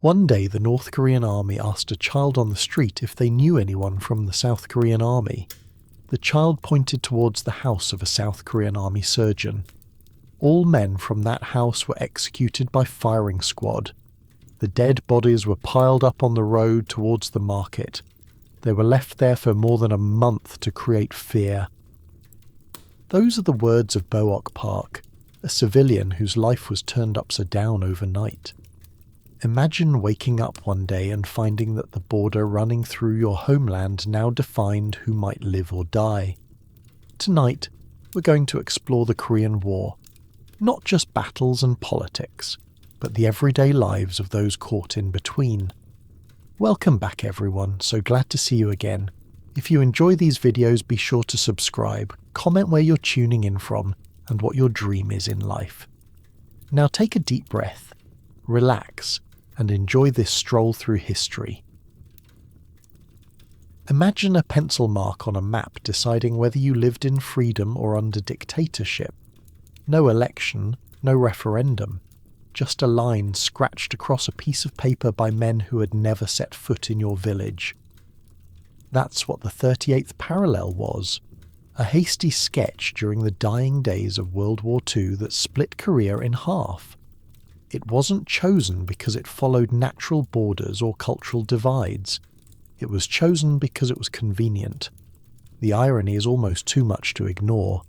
One day the North Korean army asked a child on the street if they knew anyone from the South Korean army. The child pointed towards the house of a South Korean army surgeon. All men from that house were executed by firing squad. The dead bodies were piled up on the road towards the market. They were left there for more than a month to create fear. Those are the words of Bo-ok Park, a civilian whose life was turned upside down overnight. Imagine waking up one day and finding that the border running through your homeland now defined who might live or die. Tonight, we're going to explore the Korean War, not just battles and politics, but the everyday lives of those caught in between. Welcome back everyone, so glad to see you again. If you enjoy these videos, be sure to subscribe, comment where you're tuning in from, and what your dream is in life. Now take a deep breath, relax, and enjoy this stroll through history. Imagine a pencil mark on a map deciding whether you lived in freedom or under dictatorship. No election, no referendum, just a line scratched across a piece of paper by men who had never set foot in your village. That's what the 38th parallel was, a hasty sketch during the dying days of World War II that split Korea in half. It wasn't chosen because it followed natural borders or cultural divides. It was chosen because it was convenient. The irony is almost too much to ignore.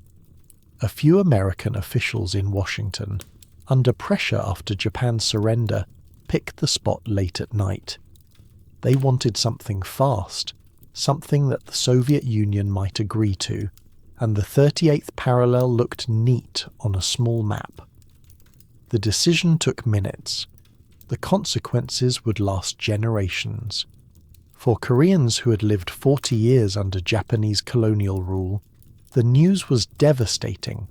A few American officials in Washington, under pressure after Japan's surrender, picked the spot late at night. They wanted something fast, something that the Soviet Union might agree to, and the 38th parallel looked neat on a small map. The decision took minutes. The consequences would last generations. For Koreans who had lived 40 years under Japanese colonial rule, the news was devastating.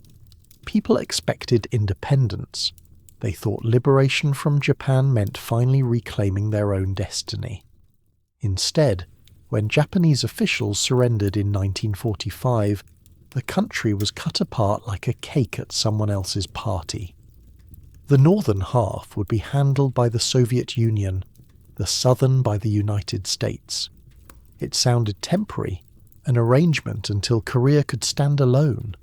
People expected independence. They thought liberation from Japan meant finally reclaiming their own destiny. Instead, when Japanese officials surrendered in 1945, the country was cut apart like a cake at someone else's party. The northern half would be handled by the Soviet Union, the southern by the United States. It sounded temporary, an arrangement until Korea could stand alone.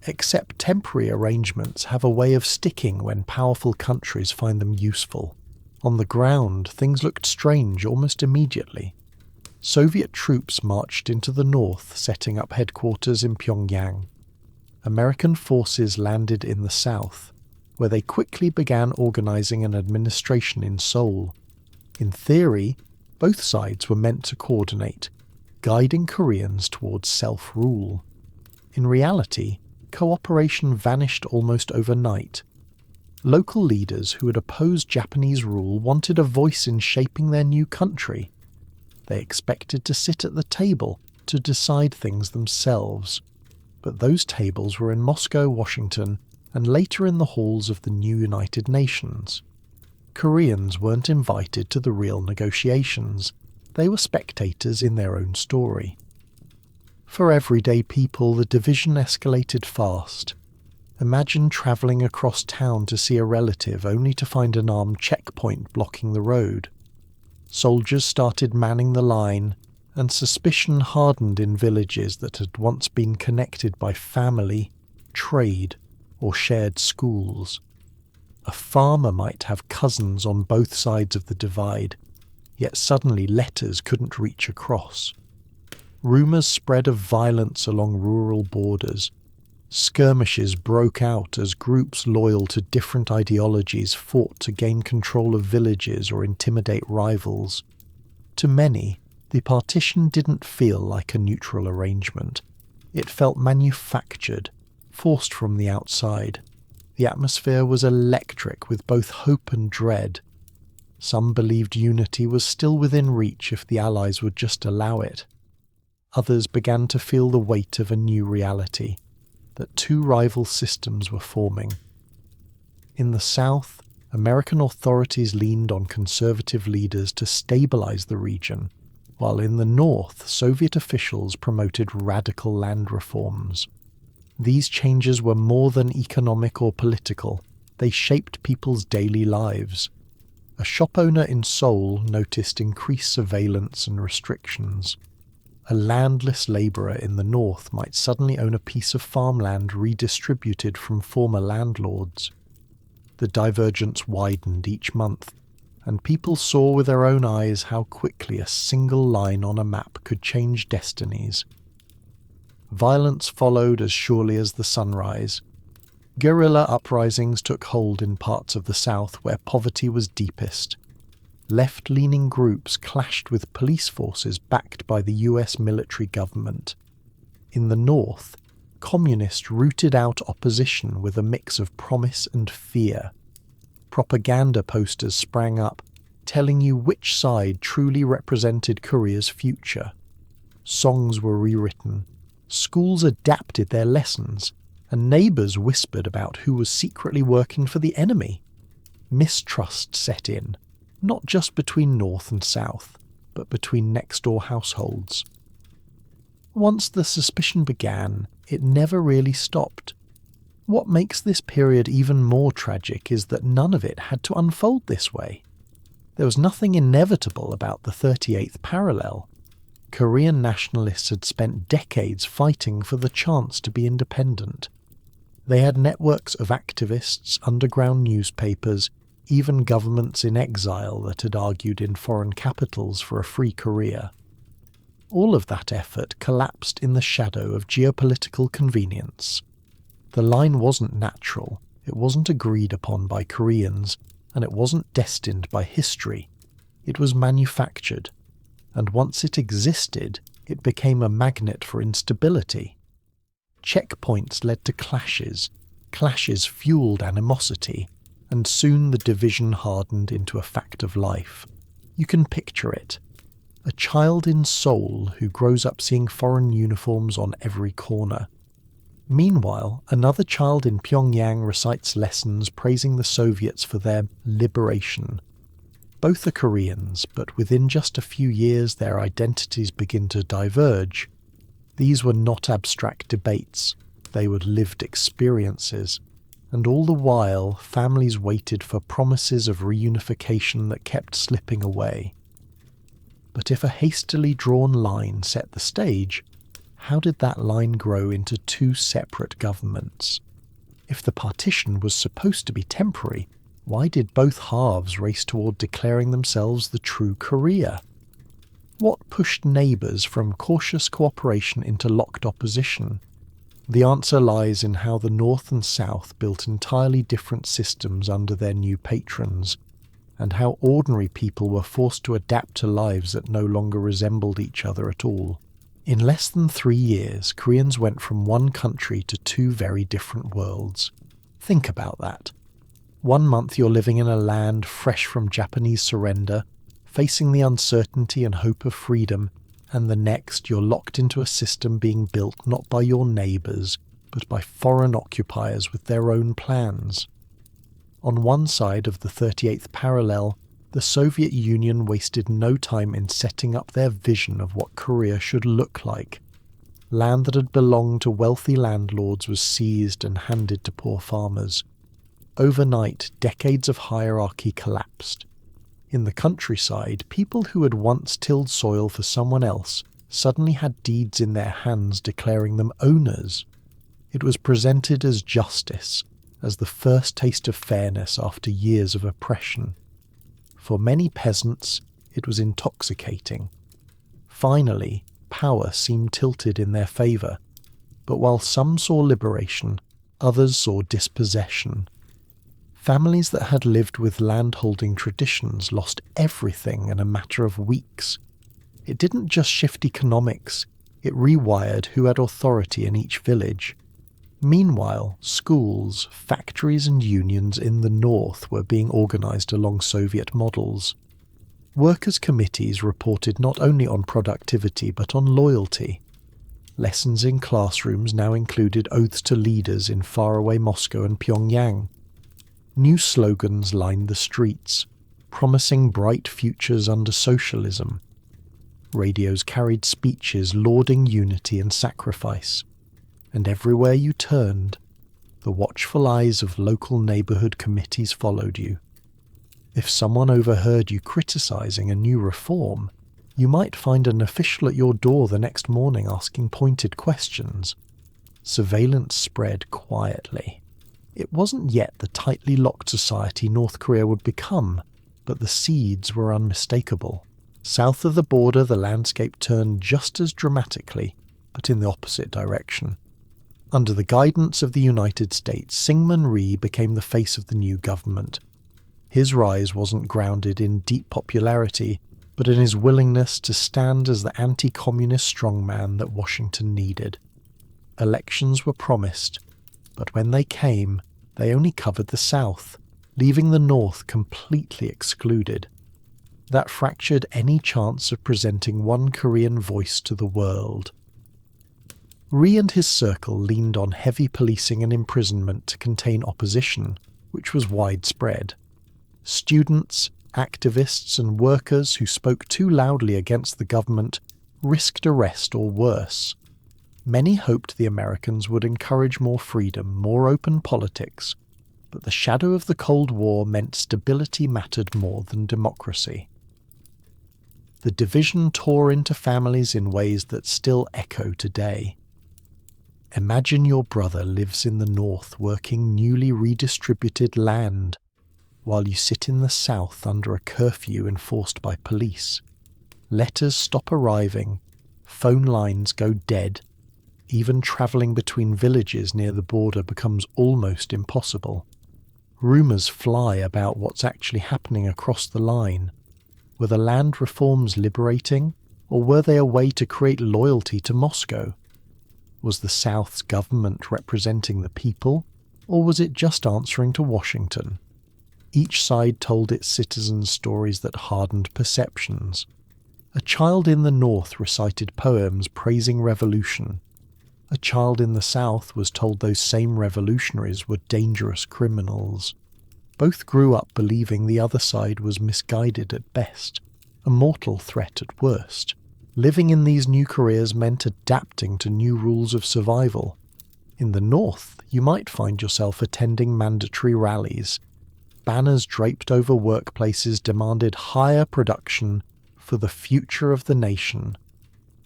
Except temporary arrangements have a way of sticking when powerful countries find them useful. On the ground, things looked strange almost immediately. Soviet troops marched into the north, setting up headquarters in Pyongyang. American forces landed in the south, where they quickly began organizing an administration in Seoul. In theory, both sides were meant to coordinate, guiding Koreans towards self-rule. In reality, cooperation vanished almost overnight. Local leaders who had opposed Japanese rule wanted a voice in shaping their new country. They expected to sit at the table to decide things themselves. But those tables were in Moscow, Washington, and later in the halls of the new United Nations. Koreans weren't invited to the real negotiations. They were spectators in their own story. For everyday people, the division escalated fast. Imagine travelling across town to see a relative only to find an armed checkpoint blocking the road. Soldiers started manning the line, and suspicion hardened in villages that had once been connected by family, trade, or shared schools. A farmer might have cousins on both sides of the divide, yet suddenly letters couldn't reach across. Rumours spread of violence along rural borders. Skirmishes broke out as groups loyal to different ideologies fought to gain control of villages or intimidate rivals. To many, the partition didn't feel like a neutral arrangement. It felt manufactured, forced from the outside. The atmosphere was electric with both hope and dread. Some believed unity was still within reach if the Allies would just allow it. Others began to feel the weight of a new reality, that two rival systems were forming. In the South, American authorities leaned on conservative leaders to stabilize the region, while in the North, Soviet officials promoted radical land reforms. These changes were more than economic or political. They shaped people's daily lives. a shop owner in Seoul noticed increased surveillance and restrictions. A landless labourer in the north might suddenly own a piece of farmland redistributed from former landlords. The divergence widened each month, and people saw with their own eyes how quickly a single line on a map could change destinies. Violence followed as surely as the sunrise. Guerrilla uprisings took hold in parts of the south where poverty was deepest. Left-leaning groups clashed with police forces backed by the US military government. In the north, communists rooted out opposition with a mix of promise and fear. Propaganda posters sprang up, telling you which side truly represented Korea's future. Songs were rewritten, schools adapted their lessons, and neighbours whispered about who was secretly working for the enemy. Mistrust set in, not just between north and south, but between next-door households. Once the suspicion began, it never really stopped. What makes this period even more tragic is that none of it had to unfold this way. There was nothing inevitable about the 38th parallel. Korean nationalists had spent decades fighting for the chance to be independent. They had networks of activists, underground newspapers, even governments in exile that had argued in foreign capitals for a free Korea. All of that effort collapsed in the shadow of geopolitical convenience. The line wasn't natural, it wasn't agreed upon by Koreans, and it wasn't destined by history. It was manufactured, and once it existed, it became a magnet for instability. Checkpoints led to clashes fueled animosity, and soon the division hardened into a fact of life. You can picture it. A child in Seoul who grows up seeing foreign uniforms on every corner. Meanwhile, another child in Pyongyang recites lessons praising the Soviets for their liberation. Both are Koreans, but within just a few years their identities begin to diverge. These were not abstract debates, they were lived experiences. And all the while, families waited for promises of reunification that kept slipping away. But if a hastily drawn line set the stage, how did that line grow into two separate governments? If the partition was supposed to be temporary, why did both halves race toward declaring themselves the true Korea? What pushed neighbours from cautious cooperation into locked opposition? The answer lies in how the North and South built entirely different systems under their new patrons, and how ordinary people were forced to adapt to lives that no longer resembled each other at all. In less than 3 years, Koreans went from one country to two very different worlds. Think about that. 1 month you're living in a land fresh from Japanese surrender, facing the uncertainty and hope of freedom, and the next you're locked into a system being built not by your neighbours, but by foreign occupiers with their own plans. On one side of the 38th parallel, the Soviet Union wasted no time in setting up their vision of what Korea should look like. Land that had belonged to wealthy landlords was seized and handed to poor farmers. Overnight, decades of hierarchy collapsed. In the countryside, people who had once tilled soil for someone else suddenly had deeds in their hands declaring them owners. It was presented as justice, as the first taste of fairness after years of oppression. For many peasants, it was intoxicating. Finally, power seemed tilted in their favour, but while some saw liberation, others saw dispossession. Families that had lived with landholding traditions lost everything in a matter of weeks. It didn't just shift economics, it rewired who had authority in each village. Meanwhile, schools, factories and unions in the north were being organised along Soviet models. Workers' committees reported not only on productivity but on loyalty. Lessons in classrooms now included oaths to leaders in faraway Moscow and Pyongyang. New slogans lined the streets, promising bright futures under socialism. Radios carried speeches lauding unity and sacrifice. And everywhere you turned, the watchful eyes of local neighbourhood committees followed you. If someone overheard you criticizing a new reform, you might find an official at your door the next morning asking pointed questions. Surveillance spread quietly. It wasn't yet the tightly locked society North Korea would become, but the seeds were unmistakable. South of the border, the landscape turned just as dramatically, but in the opposite direction. Under the guidance of the United States, Syngman Rhee became the face of the new government. His rise wasn't grounded in deep popularity, but in his willingness to stand as the anti-communist strongman that Washington needed. Elections were promised, but when they came, they only covered the South, leaving the North completely excluded. That fractured any chance of presenting one Korean voice to the world. Rhee and his circle leaned on heavy policing and imprisonment to contain opposition, which was widespread. Students, activists and workers who spoke too loudly against the government risked arrest or worse. Many hoped the Americans would encourage more freedom, more open politics, but the shadow of the Cold War meant stability mattered more than democracy. The division tore into families in ways that still echo today. Imagine your brother lives in the North working newly redistributed land, while you sit in the South under a curfew enforced by police. Letters stop arriving, phone lines go dead, even travelling between villages near the border becomes almost impossible. Rumours fly about what's actually happening across the line. Were the land reforms liberating, or were they a way to create loyalty to Moscow? Was the South's government representing the people, or was it just answering to Washington? Each side told its citizens stories that hardened perceptions. A child in the North recited poems praising revolution. A child in the South was told those same revolutionaries were dangerous criminals. Both grew up believing the other side was misguided at best, a mortal threat at worst. Living in these new careers meant adapting to new rules of survival. In the North, you might find yourself attending mandatory rallies. Banners draped over workplaces demanded higher production for the future of the nation.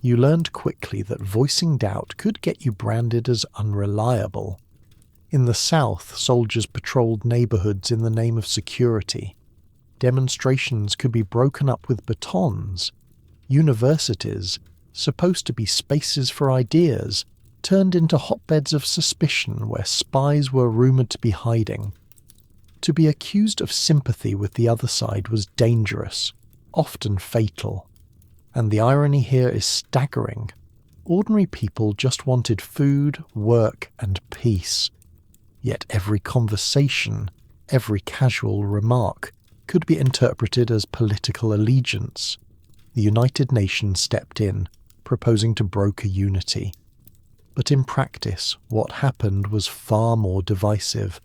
You learned quickly that voicing doubt could get you branded as unreliable. In the South, soldiers patrolled neighborhoods in the name of security. Demonstrations could be broken up with batons. Universities, supposed to be spaces for ideas, turned into hotbeds of suspicion where spies were rumored to be hiding. To be accused of sympathy with the other side was dangerous, often fatal. And the irony here is staggering. Ordinary people just wanted food, work, and peace. Yet every conversation, every casual remark, could be interpreted as political allegiance. The United Nations stepped in, proposing to broker unity. But in practice, what happened was far more divisive.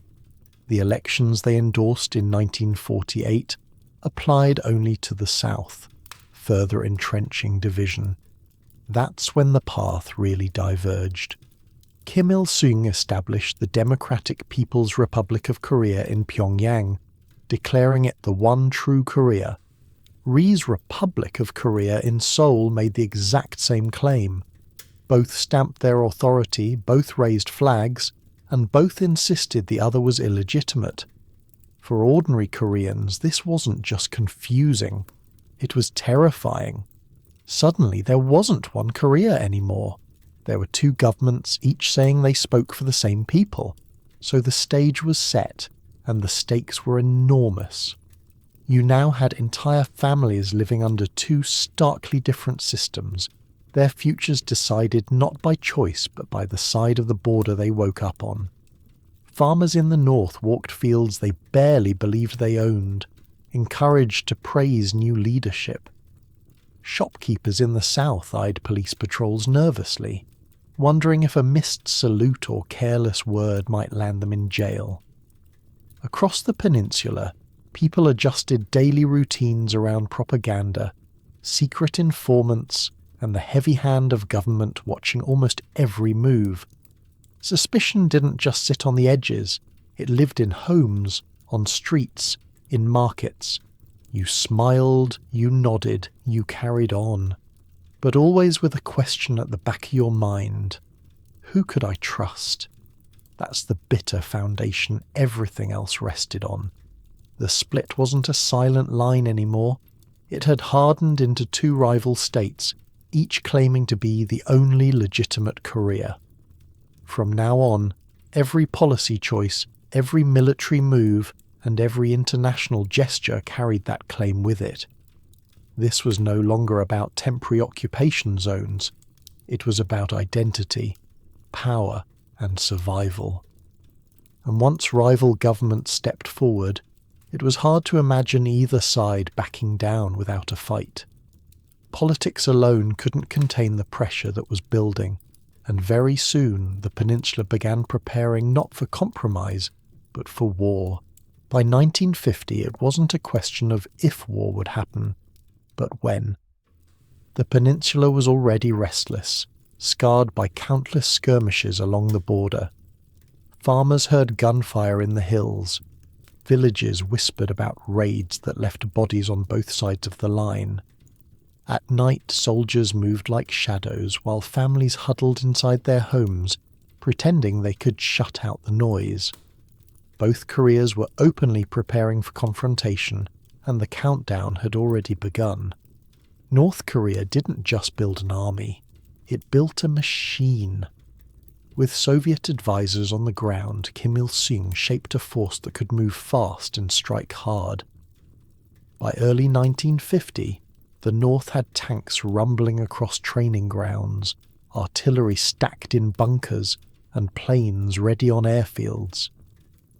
The elections they endorsed in 1948 applied only to the South, further entrenching division. That's when the path really diverged. Kim Il-sung established the Democratic People's Republic of Korea in Pyongyang, declaring it the one true Korea. Rhee's Republic of Korea in Seoul made the exact same claim. Both stamped their authority, both raised flags, and both insisted the other was illegitimate. For ordinary Koreans, this wasn't just confusing, it was terrifying. Suddenly there wasn't one Korea anymore. There were two governments, each saying they spoke for the same people. So the stage was set, and the stakes were enormous. You now had entire families living under two starkly different systems, their futures decided not by choice but by the side of the border they woke up on. Farmers in the North walked fields they barely believed they owned, encouraged to praise new leadership. Shopkeepers in the South eyed police patrols nervously, wondering if a missed salute or careless word might land them in jail. Across the peninsula, people adjusted daily routines around propaganda, secret informants, and the heavy hand of government watching almost every move. Suspicion didn't just sit on the edges, it lived in homes, on streets, in markets. You smiled, you nodded, you carried on, but always with a question at the back of your mind. Who could I trust? That's the bitter foundation everything else rested on. The split wasn't a silent line anymore. It had hardened into two rival states, each claiming to be the only legitimate Korea. From now on, every policy choice, every military move, and every international gesture carried that claim with it. This was no longer about temporary occupation zones. It was about identity, power, and survival. And once rival governments stepped forward, it was hard to imagine either side backing down without a fight. Politics alone couldn't contain the pressure that was building, and very soon the peninsula began preparing not for compromise, but for war. By 1950 it wasn't a question of if war would happen, but when. The peninsula was already restless, scarred by countless skirmishes along the border. Farmers heard gunfire in the hills. Villages whispered about raids that left bodies on both sides of the line. At night, soldiers moved like shadows while families huddled inside their homes, pretending they could shut out the noise. Both Koreas were openly preparing for confrontation, and the countdown had already begun. North Korea didn't just build an army, it built a machine. With Soviet advisors on the ground, Kim Il-sung shaped a force that could move fast and strike hard. By early 1950, the North had tanks rumbling across training grounds, artillery stacked in bunkers, and planes ready on airfields.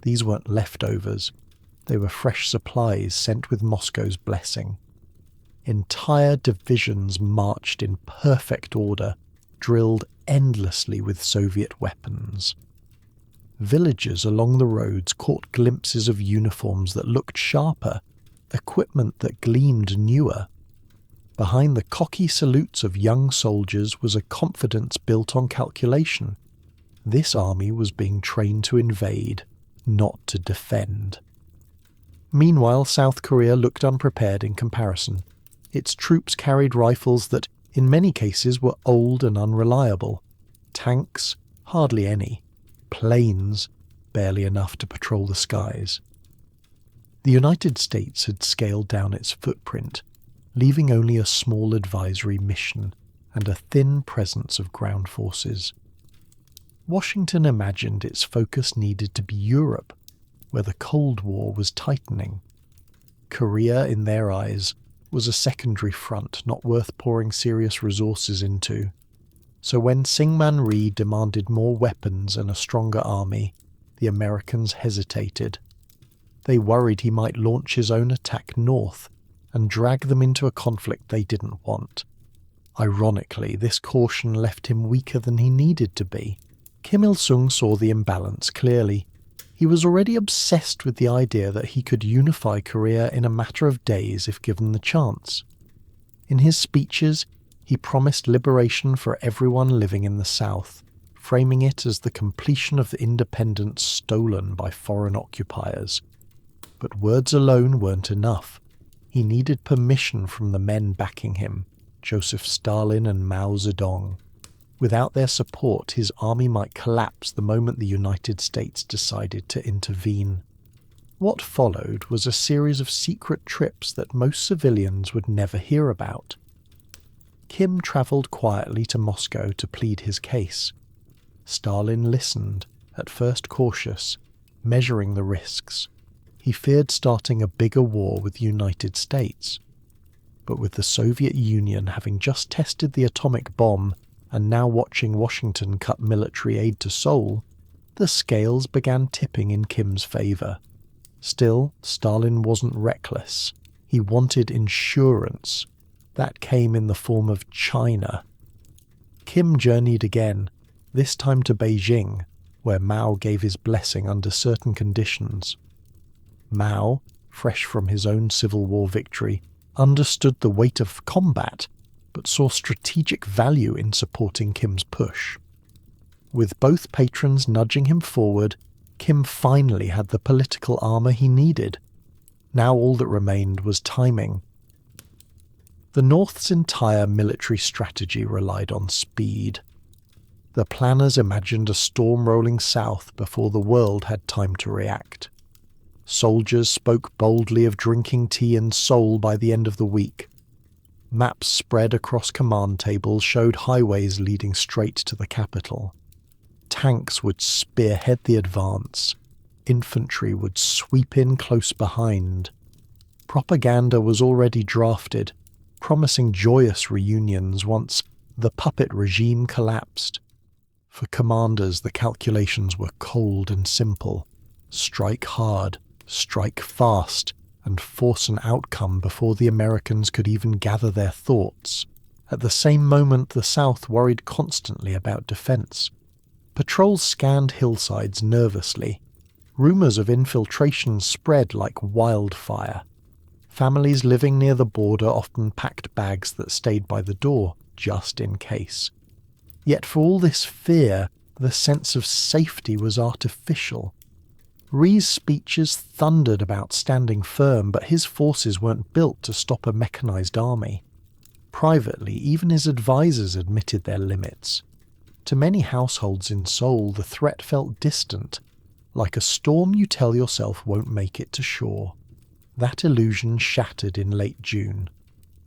These weren't leftovers. They were fresh supplies sent with Moscow's blessing. Entire divisions marched in perfect order, drilled endlessly with Soviet weapons. Villagers along the roads caught glimpses of uniforms that looked sharper, equipment that gleamed newer. Behind the cocky salutes of young soldiers was a confidence built on calculation. This army was being trained to invade, not to defend. Meanwhile, South Korea looked unprepared in comparison. Its troops carried rifles that, in many cases, were old and unreliable. Tanks, hardly any. Planes, barely enough to patrol the skies. The United States had scaled down its footprint, leaving only a small advisory mission and a thin presence of ground forces. Washington imagined its focus needed to be Europe, where the Cold War was tightening. Korea, in their eyes, was a secondary front not worth pouring serious resources into. So when Syngman Rhee demanded more weapons and a stronger army, the Americans hesitated. They worried he might launch his own attack north and drag them into a conflict they didn't want. Ironically, this caution left him weaker than he needed to be. Kim Il-sung saw the imbalance clearly. He was already obsessed with the idea that he could unify Korea in a matter of days if given the chance. In his speeches, he promised liberation for everyone living in the South, framing it as the completion of the independence stolen by foreign occupiers. But words alone weren't enough. He needed permission from the men backing him, Joseph Stalin and Mao Zedong. Without their support, his army might collapse the moment the United States decided to intervene. What followed was a series of secret trips that most civilians would never hear about. Kim travelled quietly to Moscow to plead his case. Stalin listened, at first cautious, measuring the risks. He feared starting a bigger war with the United States. But with the Soviet Union having just tested the atomic bomb and now watching Washington cut military aid to Seoul, the scales began tipping in Kim's favour. Still, Stalin wasn't reckless. He wanted insurance. That came in the form of China. Kim journeyed again, this time to Beijing, where Mao gave his blessing under certain conditions. Mao, fresh from his own Civil War victory, understood the weight of combat, but saw strategic value in supporting Kim's push. With both patrons nudging him forward, Kim finally had the political armour he needed. Now all that remained was timing. The North's entire military strategy relied on speed. The planners imagined a storm rolling south before the world had time to react. Soldiers spoke boldly of drinking tea in Seoul by the end of the week. Maps spread across command tables showed highways leading straight to the capital. Tanks would spearhead the advance. Infantry would sweep in close behind. Propaganda was already drafted, promising joyous reunions once the puppet regime collapsed. For commanders, the calculations were cold and simple. Strike hard, strike fast, and force an outcome before the Americans could even gather their thoughts. At the same moment, the South worried constantly about defense. Patrols scanned hillsides nervously. Rumors of infiltration spread like wildfire. Families living near the border often packed bags that stayed by the door, just in case. Yet for all this fear, the sense of safety was artificial. Rhee's speeches thundered about standing firm, but his forces weren't built to stop a mechanized army. Privately, even his advisors admitted their limits. To many households in Seoul, the threat felt distant, like a storm you tell yourself won't make it to shore. That illusion shattered in late June.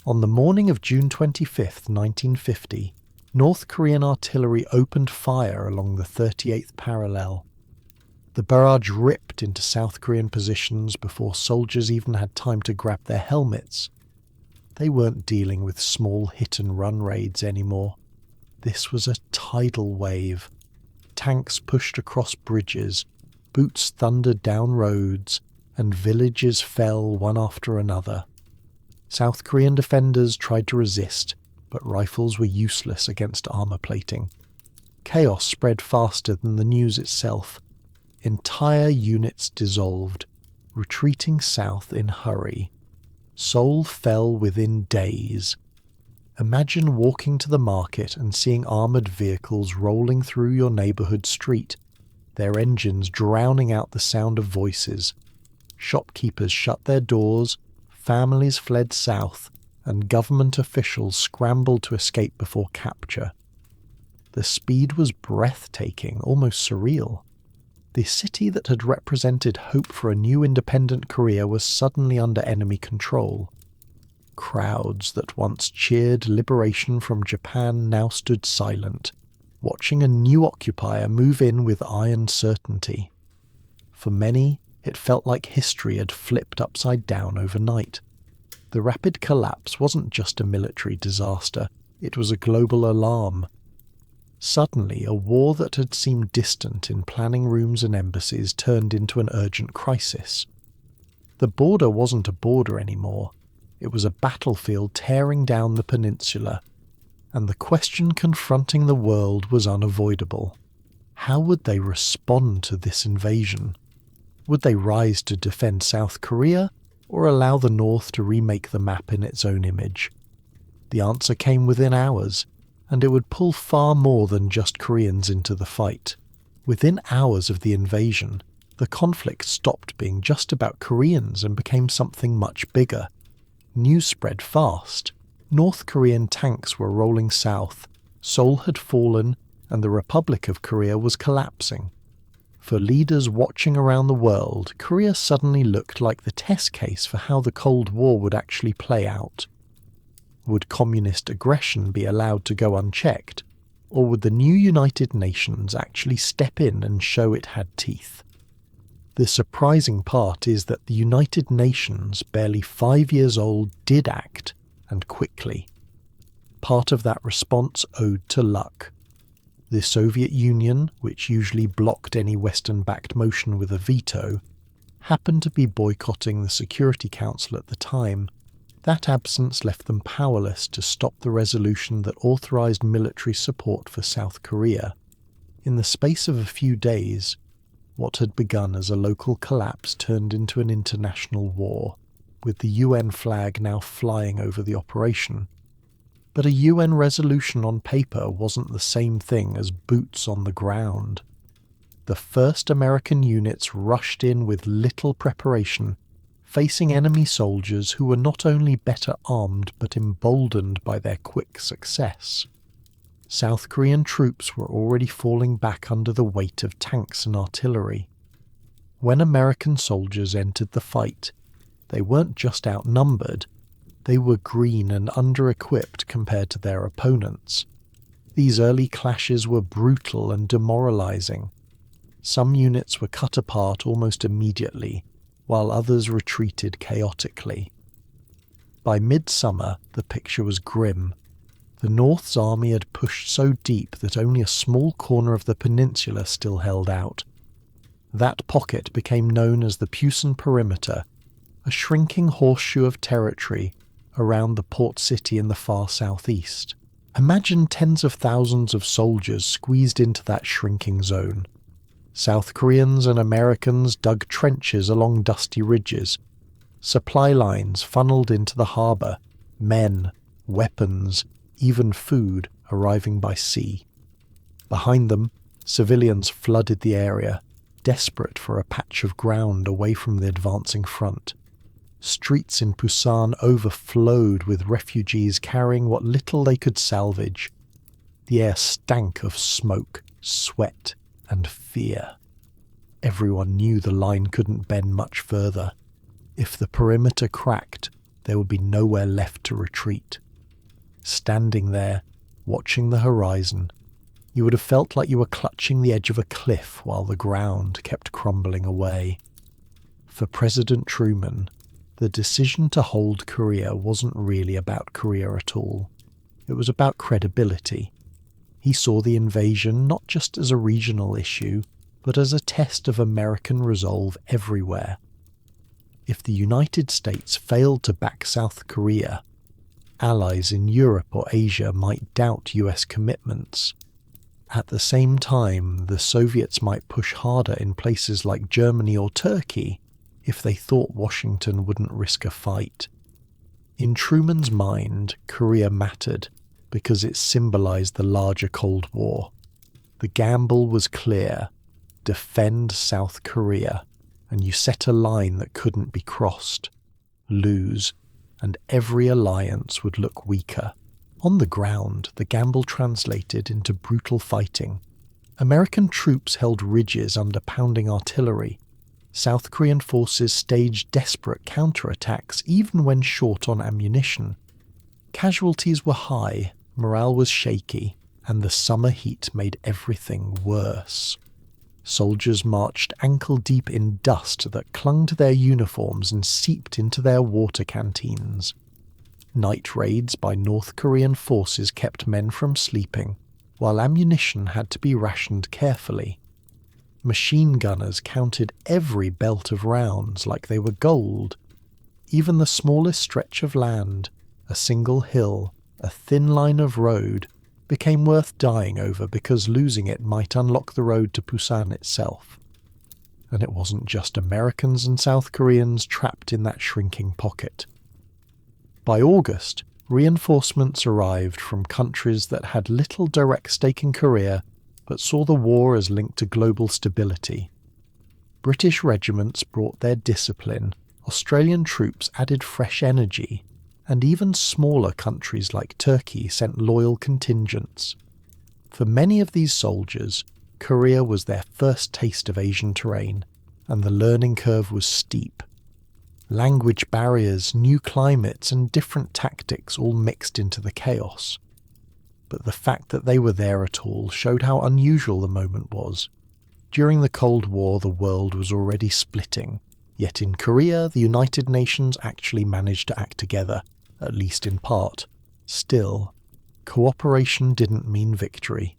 On the morning of June 25, 1950, North Korean artillery opened fire along the 38th parallel. The barrage ripped into South Korean positions before soldiers even had time to grab their helmets. They weren't dealing with small hit-and-run raids anymore. This was a tidal wave. Tanks pushed across bridges, boots thundered down roads, and villages fell one after another. South Korean defenders tried to resist, but rifles were useless against armor plating. Chaos spread faster than the news itself. Entire units dissolved, retreating south in hurry. Seoul fell within days. Imagine walking to the market and seeing armoured vehicles rolling through your neighbourhood street, their engines drowning out the sound of voices. Shopkeepers shut their doors, families fled south, and government officials scrambled to escape before capture. The speed was breathtaking, almost surreal. The city that had represented hope for a new independent Korea was suddenly under enemy control. Crowds that once cheered liberation from Japan now stood silent, watching a new occupier move in with iron certainty. For many, it felt like history had flipped upside down overnight. The rapid collapse wasn't just a military disaster, it was a global alarm. Suddenly, a war that had seemed distant in planning rooms and embassies turned into an urgent crisis. The border wasn't a border anymore. It was a battlefield tearing down the peninsula, and the question confronting the world was unavoidable. How would they respond to this invasion? Would they rise to defend South Korea, or allow the North to remake the map in its own image? The answer came within hours, and it would pull far more than just Koreans into the fight. Within hours of the invasion, the conflict stopped being just about Koreans and became something much bigger. News spread fast. North Korean tanks were rolling south, Seoul had fallen, and the Republic of Korea was collapsing. For leaders watching around the world, Korea suddenly looked like the test case for how the Cold War would actually play out. Would communist aggression be allowed to go unchecked, or would the new United Nations actually step in and show it had teeth? The surprising part is that the United Nations, barely 5 years old, did act, and quickly. Part of that response owed to luck. The Soviet Union, which usually blocked any Western-backed motion with a veto, happened to be boycotting the Security Council at the time. That absence left them powerless to stop the resolution that authorized military support for South Korea. In the space of a few days, what had begun as a local collapse turned into an international war, with the UN flag now flying over the operation. But a UN resolution on paper wasn't the same thing as boots on the ground. The first American units rushed in with little preparation, facing enemy soldiers who were not only better armed but emboldened by their quick success. South Korean troops were already falling back under the weight of tanks and artillery. When American soldiers entered the fight, they weren't just outnumbered, they were green and under-equipped compared to their opponents. These early clashes were brutal and demoralizing. Some units were cut apart almost immediately, while others retreated chaotically. By midsummer, the picture was grim. The North's army had pushed so deep that only a small corner of the peninsula still held out. That pocket became known as the Pusan Perimeter, a shrinking horseshoe of territory around the port city in the far southeast. Imagine tens of thousands of soldiers squeezed into that shrinking zone. South Koreans and Americans dug trenches along dusty ridges. Supply lines funneled into the harbour, men, weapons, even food arriving by sea. Behind them, civilians flooded the area, desperate for a patch of ground away from the advancing front. Streets in Pusan overflowed with refugees carrying what little they could salvage. The air stank of smoke, sweat, and fear. Everyone knew the line couldn't bend much further. If the perimeter cracked, there would be nowhere left to retreat. Standing there, watching the horizon, you would have felt like you were clutching the edge of a cliff while the ground kept crumbling away. For President Truman, the decision to hold Korea wasn't really about Korea at all. It was about credibility. He saw the invasion not just as a regional issue, but as a test of American resolve everywhere. If the United States failed to back South Korea, allies in Europe or Asia might doubt US commitments. At the same time, the Soviets might push harder in places like Germany or Turkey if they thought Washington wouldn't risk a fight. In Truman's mind, Korea mattered because it symbolized the larger Cold War. The gamble was clear: defend South Korea, and you set a line that couldn't be crossed. Lose, and every alliance would look weaker. On the ground, the gamble translated into brutal fighting. American troops held ridges under pounding artillery. South Korean forces staged desperate counterattacks even when short on ammunition. Casualties were high, morale was shaky, and the summer heat made everything worse. Soldiers marched ankle-deep in dust that clung to their uniforms and seeped into their water canteens. Night raids by North Korean forces kept men from sleeping, while ammunition had to be rationed carefully. Machine gunners counted every belt of rounds like they were gold. Even the smallest stretch of land, a single hill, a thin line of road, became worth dying over because losing it might unlock the road to Pusan itself. And it wasn't just Americans and South Koreans trapped in that shrinking pocket. By August, reinforcements arrived from countries that had little direct stake in Korea but saw the war as linked to global stability. British regiments brought their discipline, Australian troops added fresh energy, and even smaller countries like Turkey sent loyal contingents. For many of these soldiers, Korea was their first taste of Asian terrain, and the learning curve was steep. Language barriers, new climates, and different tactics all mixed into the chaos. But the fact that they were there at all showed how unusual the moment was. During the Cold War, the world was already splitting, yet in Korea, the United Nations actually managed to act together, at least in part. Still, cooperation didn't mean victory.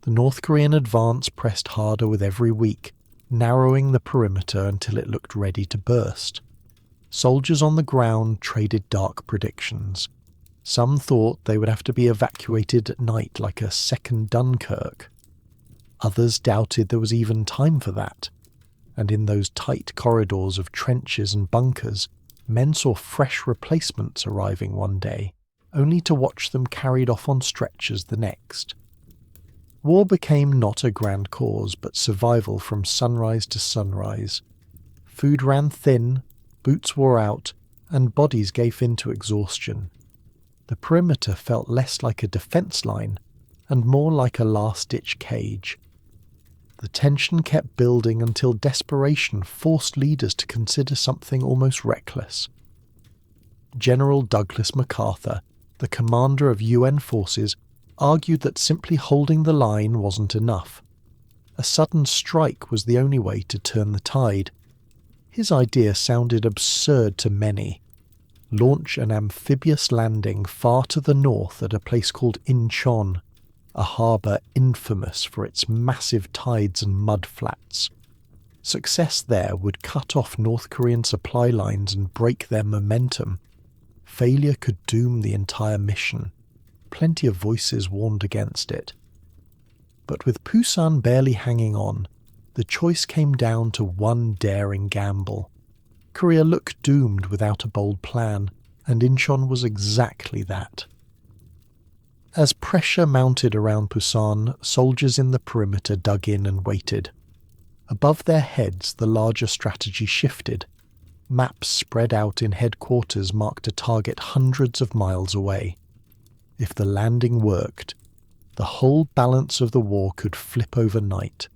The North Korean advance pressed harder with every week, narrowing the perimeter until it looked ready to burst. Soldiers on the ground traded dark predictions. Some thought they would have to be evacuated at night like a second Dunkirk. Others doubted there was even time for that, and in those tight corridors of trenches and bunkers, men saw fresh replacements arriving one day, only to watch them carried off on stretchers the next. War became not a grand cause, but survival from sunrise to sunrise. Food ran thin, Boots wore out, and bodies gave in to exhaustion. The perimeter felt less like a defence line and more like a last-ditch cage. The tension kept building until desperation forced leaders to consider something almost reckless. General Douglas MacArthur, the commander of UN forces, argued that simply holding the line wasn't enough. A sudden strike was the only way to turn the tide. His idea sounded absurd to many. Launch an amphibious landing far to the north at a place called Incheon, a harbour infamous for its massive tides and mud flats. Success there would cut off North Korean supply lines and break their momentum. Failure could doom the entire mission. Plenty of voices warned against it. But with Pusan barely hanging on, the choice came down to one daring gamble. Korea looked doomed without a bold plan, and Incheon was exactly that. As pressure mounted around Pusan, soldiers in the perimeter dug in and waited. Above their heads, the larger strategy shifted. Maps spread out in headquarters marked a target hundreds of miles away. If the landing worked, the whole balance of the war could flip overnight.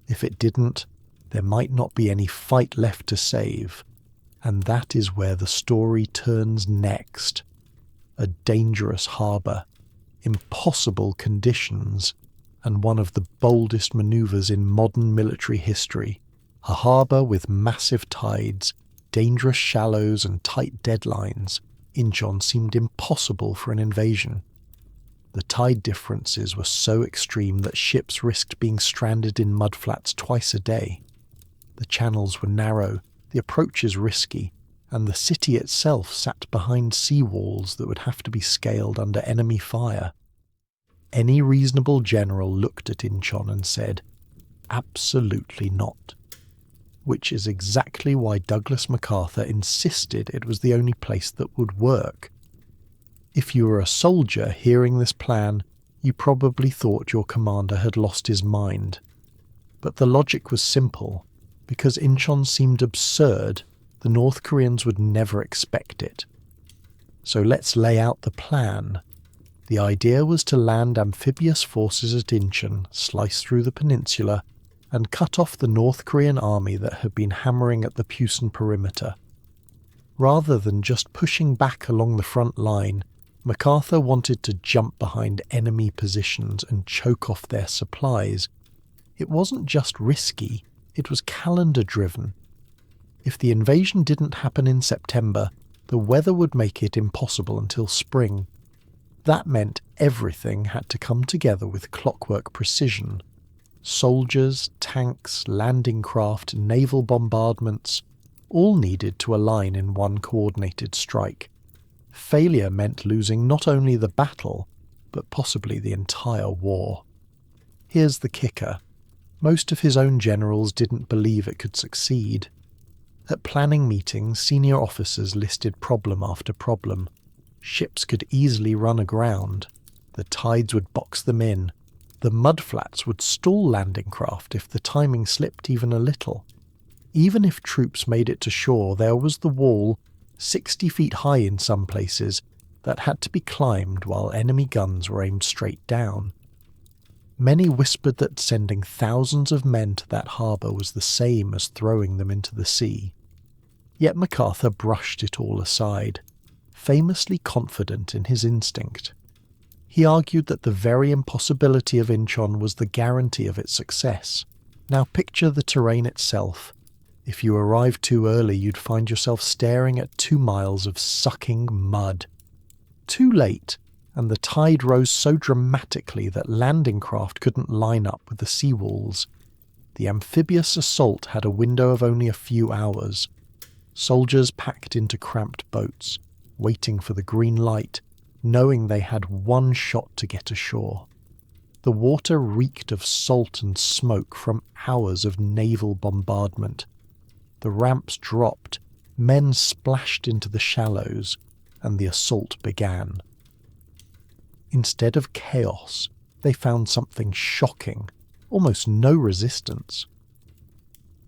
If it didn't, there might not be any fight left to save. And that is where the story turns next. A dangerous harbour, impossible conditions, and one of the boldest manoeuvres in modern military history. A harbour with massive tides, dangerous shallows and tight deadlines. Incheon seemed impossible for an invasion. The tide differences were so extreme that ships risked being stranded in mudflats twice a day. The channels were narrow, the approaches risky, and the city itself sat behind seawalls that would have to be scaled under enemy fire. Any reasonable general looked at Incheon and said, "Absolutely not." Which is exactly why Douglas MacArthur insisted it was the only place that would work. If you were a soldier hearing this plan, you probably thought your commander had lost his mind. But the logic was simple. Because Incheon seemed absurd, the North Koreans would never expect it. So let's lay out the plan. The idea was to land amphibious forces at Incheon, slice through the peninsula, and cut off the North Korean army that had been hammering at the Pusan perimeter. Rather than just pushing back along the front line, MacArthur wanted to jump behind enemy positions and choke off their supplies. It wasn't just risky, it was calendar-driven. If the invasion didn't happen in September, the weather would make it impossible until spring. That meant everything had to come together with clockwork precision. Soldiers, tanks, landing craft, naval bombardments, all needed to align in one coordinated strike. Failure meant losing not only the battle, but possibly the entire war. Here's the kicker. Most of his own generals didn't believe it could succeed. At planning meetings, senior officers listed problem after problem. Ships could easily run aground. The tides would box them in. The mudflats would stall landing craft if the timing slipped even a little. Even if troops made it to shore, there was the wall, 60 feet high in some places, that had to be climbed while enemy guns were aimed straight down. Many whispered that sending thousands of men to that harbour was the same as throwing them into the sea. Yet MacArthur brushed it all aside, famously confident in his instinct. He argued that the very impossibility of Incheon was the guarantee of its success. Now picture the terrain itself. If you arrived too early, you'd find yourself staring at 2 miles of sucking mud. Too late, and the tide rose so dramatically that landing craft couldn't line up with the seawalls. The amphibious assault had a window of only a few hours. Soldiers packed into cramped boats, waiting for the green light, knowing they had one shot to get ashore. The water reeked of salt and smoke from hours of naval bombardment. The ramps dropped, men splashed into the shallows, and the assault began. Instead of chaos, they found something shocking, almost no resistance.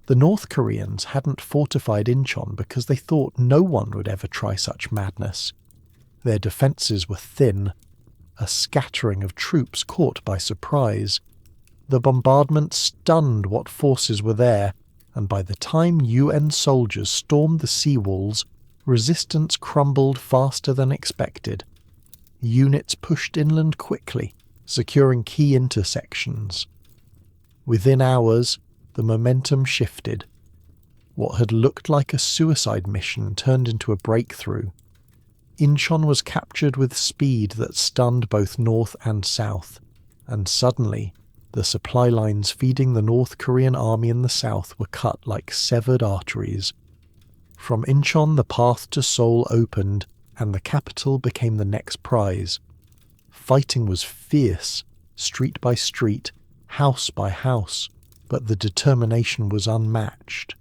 The North Koreans hadn't fortified Incheon because they thought no one would ever try such madness. Their defences were thin, a scattering of troops caught by surprise. The bombardment stunned what forces were there, and by the time UN soldiers stormed the seawalls, resistance crumbled faster than expected. Units pushed inland quickly, securing key intersections. Within hours, the momentum shifted. What had looked like a suicide mission turned into a breakthrough. Incheon was captured with speed that stunned both north and south, and suddenly, the supply lines feeding the North Korean army in the south were cut like severed arteries. From Incheon the path to Seoul opened, and the capital became the next prize. Fighting was fierce, street by street, house by house, but the determination was unmatched.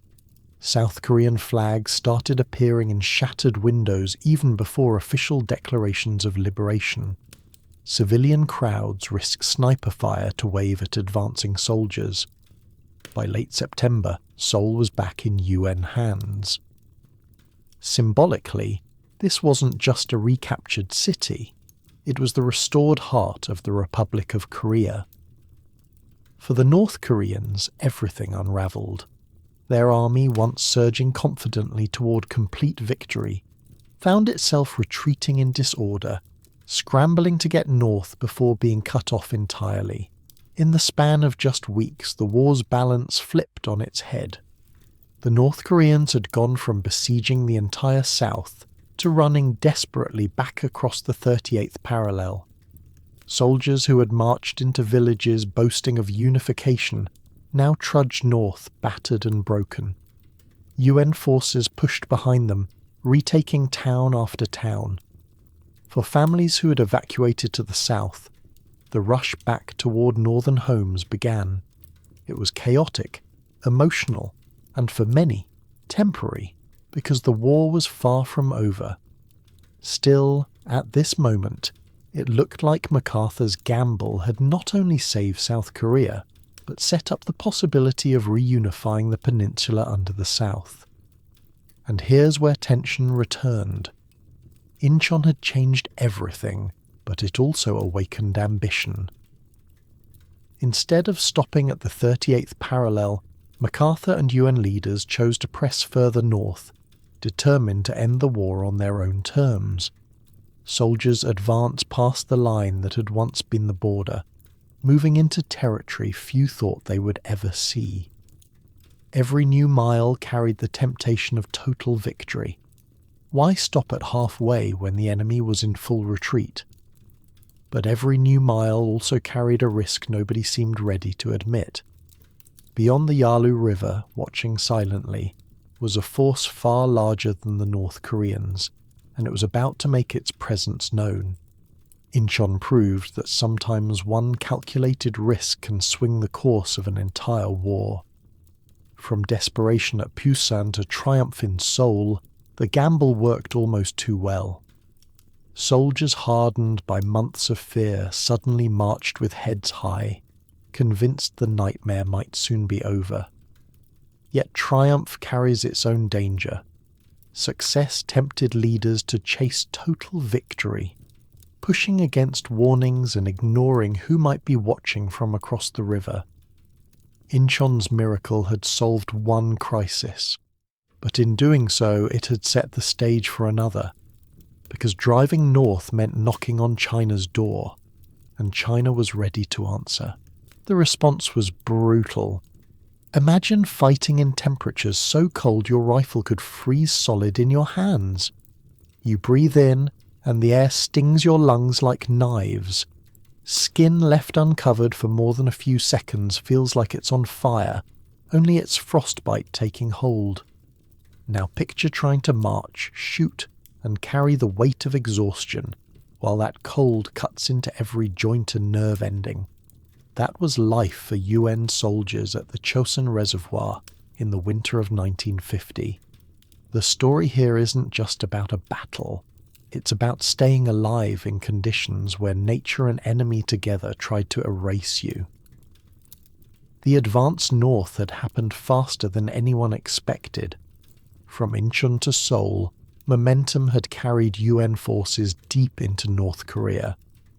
South Korean flags started appearing in shattered windows even before official declarations of liberation. Civilian crowds risked sniper fire to wave at advancing soldiers. By late September, Seoul was back in UN hands. Symbolically, this wasn't just a recaptured city, it was the restored heart of the Republic of Korea. For the North Koreans, everything unravelled. Their army, once surging confidently toward complete victory, found itself retreating in disorder, scrambling to get north before being cut off entirely. In the span of just weeks, the war's balance flipped on its head. The North Koreans had gone from besieging the entire south to running desperately back across the 38th parallel. Soldiers who had marched into villages boasting of unification now trudged north battered and broken. UN forces pushed behind them, retaking town after town. For families who had evacuated to the south, the rush back toward northern homes began. It was chaotic, emotional, and for many, temporary, because the war was far from over. Still, at this moment, it looked like MacArthur's gamble had not only saved South Korea, but set up the possibility of reunifying the peninsula under the south. And here's where tension returned. Incheon had changed everything, but it also awakened ambition. Instead of stopping at the 38th parallel, MacArthur and UN leaders chose to press further north, determined to end the war on their own terms. Soldiers advanced past the line that had once been the border, moving into territory few thought they would ever see. Every new mile carried the temptation of total victory. Why stop at halfway when the enemy was in full retreat? But every new mile also carried a risk nobody seemed ready to admit. Beyond the Yalu River, watching silently, was a force far larger than the North Koreans, and it was about to make its presence known. Incheon proved that sometimes one calculated risk can swing the course of an entire war. From desperation at Pusan to triumph in Seoul, the gamble worked almost too well. Soldiers hardened by months of fear suddenly marched with heads high, convinced the nightmare might soon be over. Yet triumph carries its own danger. Success tempted leaders to chase total victory, pushing against warnings and ignoring who might be watching from across the river. Incheon's miracle had solved one crisis, but in doing so it had set the stage for another, because driving north meant knocking on China's door, and China was ready to answer. The response was brutal. Imagine fighting in temperatures so cold your rifle could freeze solid in your hands. You breathe in, and the air stings your lungs like knives. Skin left uncovered for more than a few seconds feels like it's on fire, only it's frostbite taking hold. Now picture trying to march, shoot, and carry the weight of exhaustion, while that cold cuts into every joint and nerve ending. That was life for UN soldiers at the Chosun Reservoir in the winter of 1950. The story here isn't just about a battle. It's about staying alive in conditions where nature and enemy together tried to erase you. The advance north had happened faster than anyone expected. From Incheon to Seoul, momentum had carried UN forces deep into North Korea,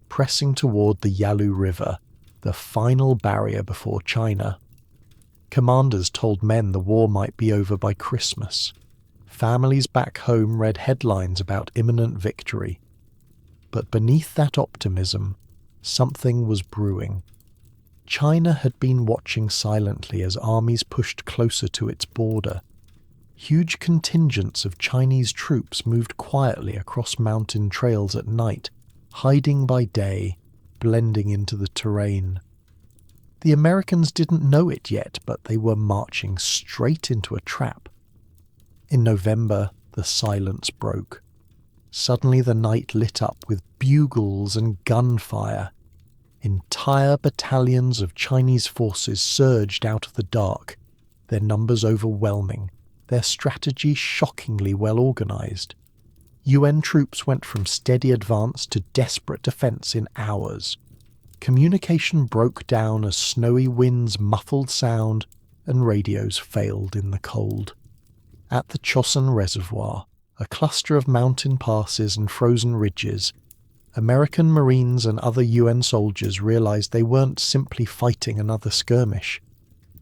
pressing toward the Yalu River, the final barrier before China. Commanders told men the war might be over by Christmas. Families back home read headlines about imminent victory. But beneath that optimism, something was brewing. China had been watching silently as armies pushed closer to its border. Huge contingents of Chinese troops moved quietly across mountain trails at night, hiding by day, blending into the terrain. The Americans didn't know it yet, but they were marching straight into a trap. In November, the silence broke. Suddenly the night lit up with bugles and gunfire. Entire battalions of Chinese forces surged out of the dark, their numbers overwhelming, their strategy shockingly well organized. UN troops went from steady advance to desperate defense in hours. Communication broke down as snowy winds muffled sound and radios failed in the cold. At the Chosun Reservoir, a cluster of mountain passes and frozen ridges, American Marines and other UN soldiers realized they weren't simply fighting another skirmish.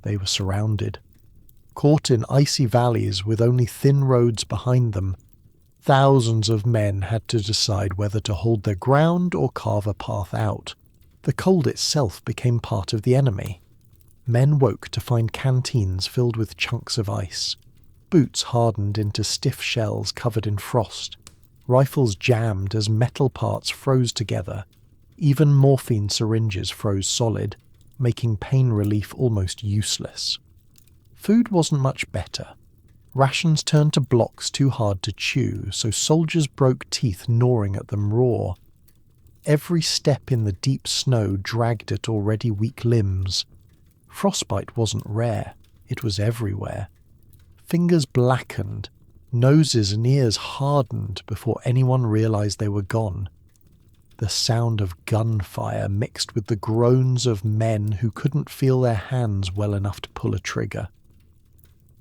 They were surrounded. Caught in icy valleys with only thin roads behind them, thousands of men had to decide whether to hold their ground or carve a path out. The cold itself became part of the enemy. Men woke to find canteens filled with chunks of ice, boots hardened into stiff shells covered in frost, rifles jammed as metal parts froze together. Even morphine syringes froze solid, making pain relief almost useless. Food wasn't much better. Rations turned to blocks too hard to chew, so soldiers broke teeth gnawing at them raw. Every step in the deep snow dragged at already weak limbs. Frostbite wasn't rare, it was everywhere. Fingers blackened, noses and ears hardened before anyone realized they were gone. The sound of gunfire mixed with the groans of men who couldn't feel their hands well enough to pull a trigger.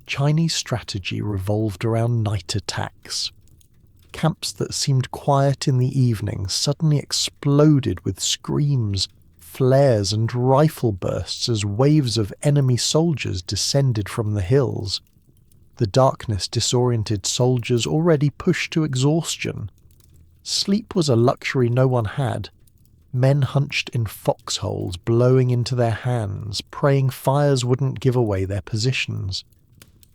Chinese strategy revolved around night attacks. Camps that seemed quiet in the evening suddenly exploded with screams, flares and rifle bursts as waves of enemy soldiers descended from the hills. The darkness disoriented soldiers already pushed to exhaustion. Sleep was a luxury no one had. Men hunched in foxholes, blowing into their hands, praying fires wouldn't give away their positions.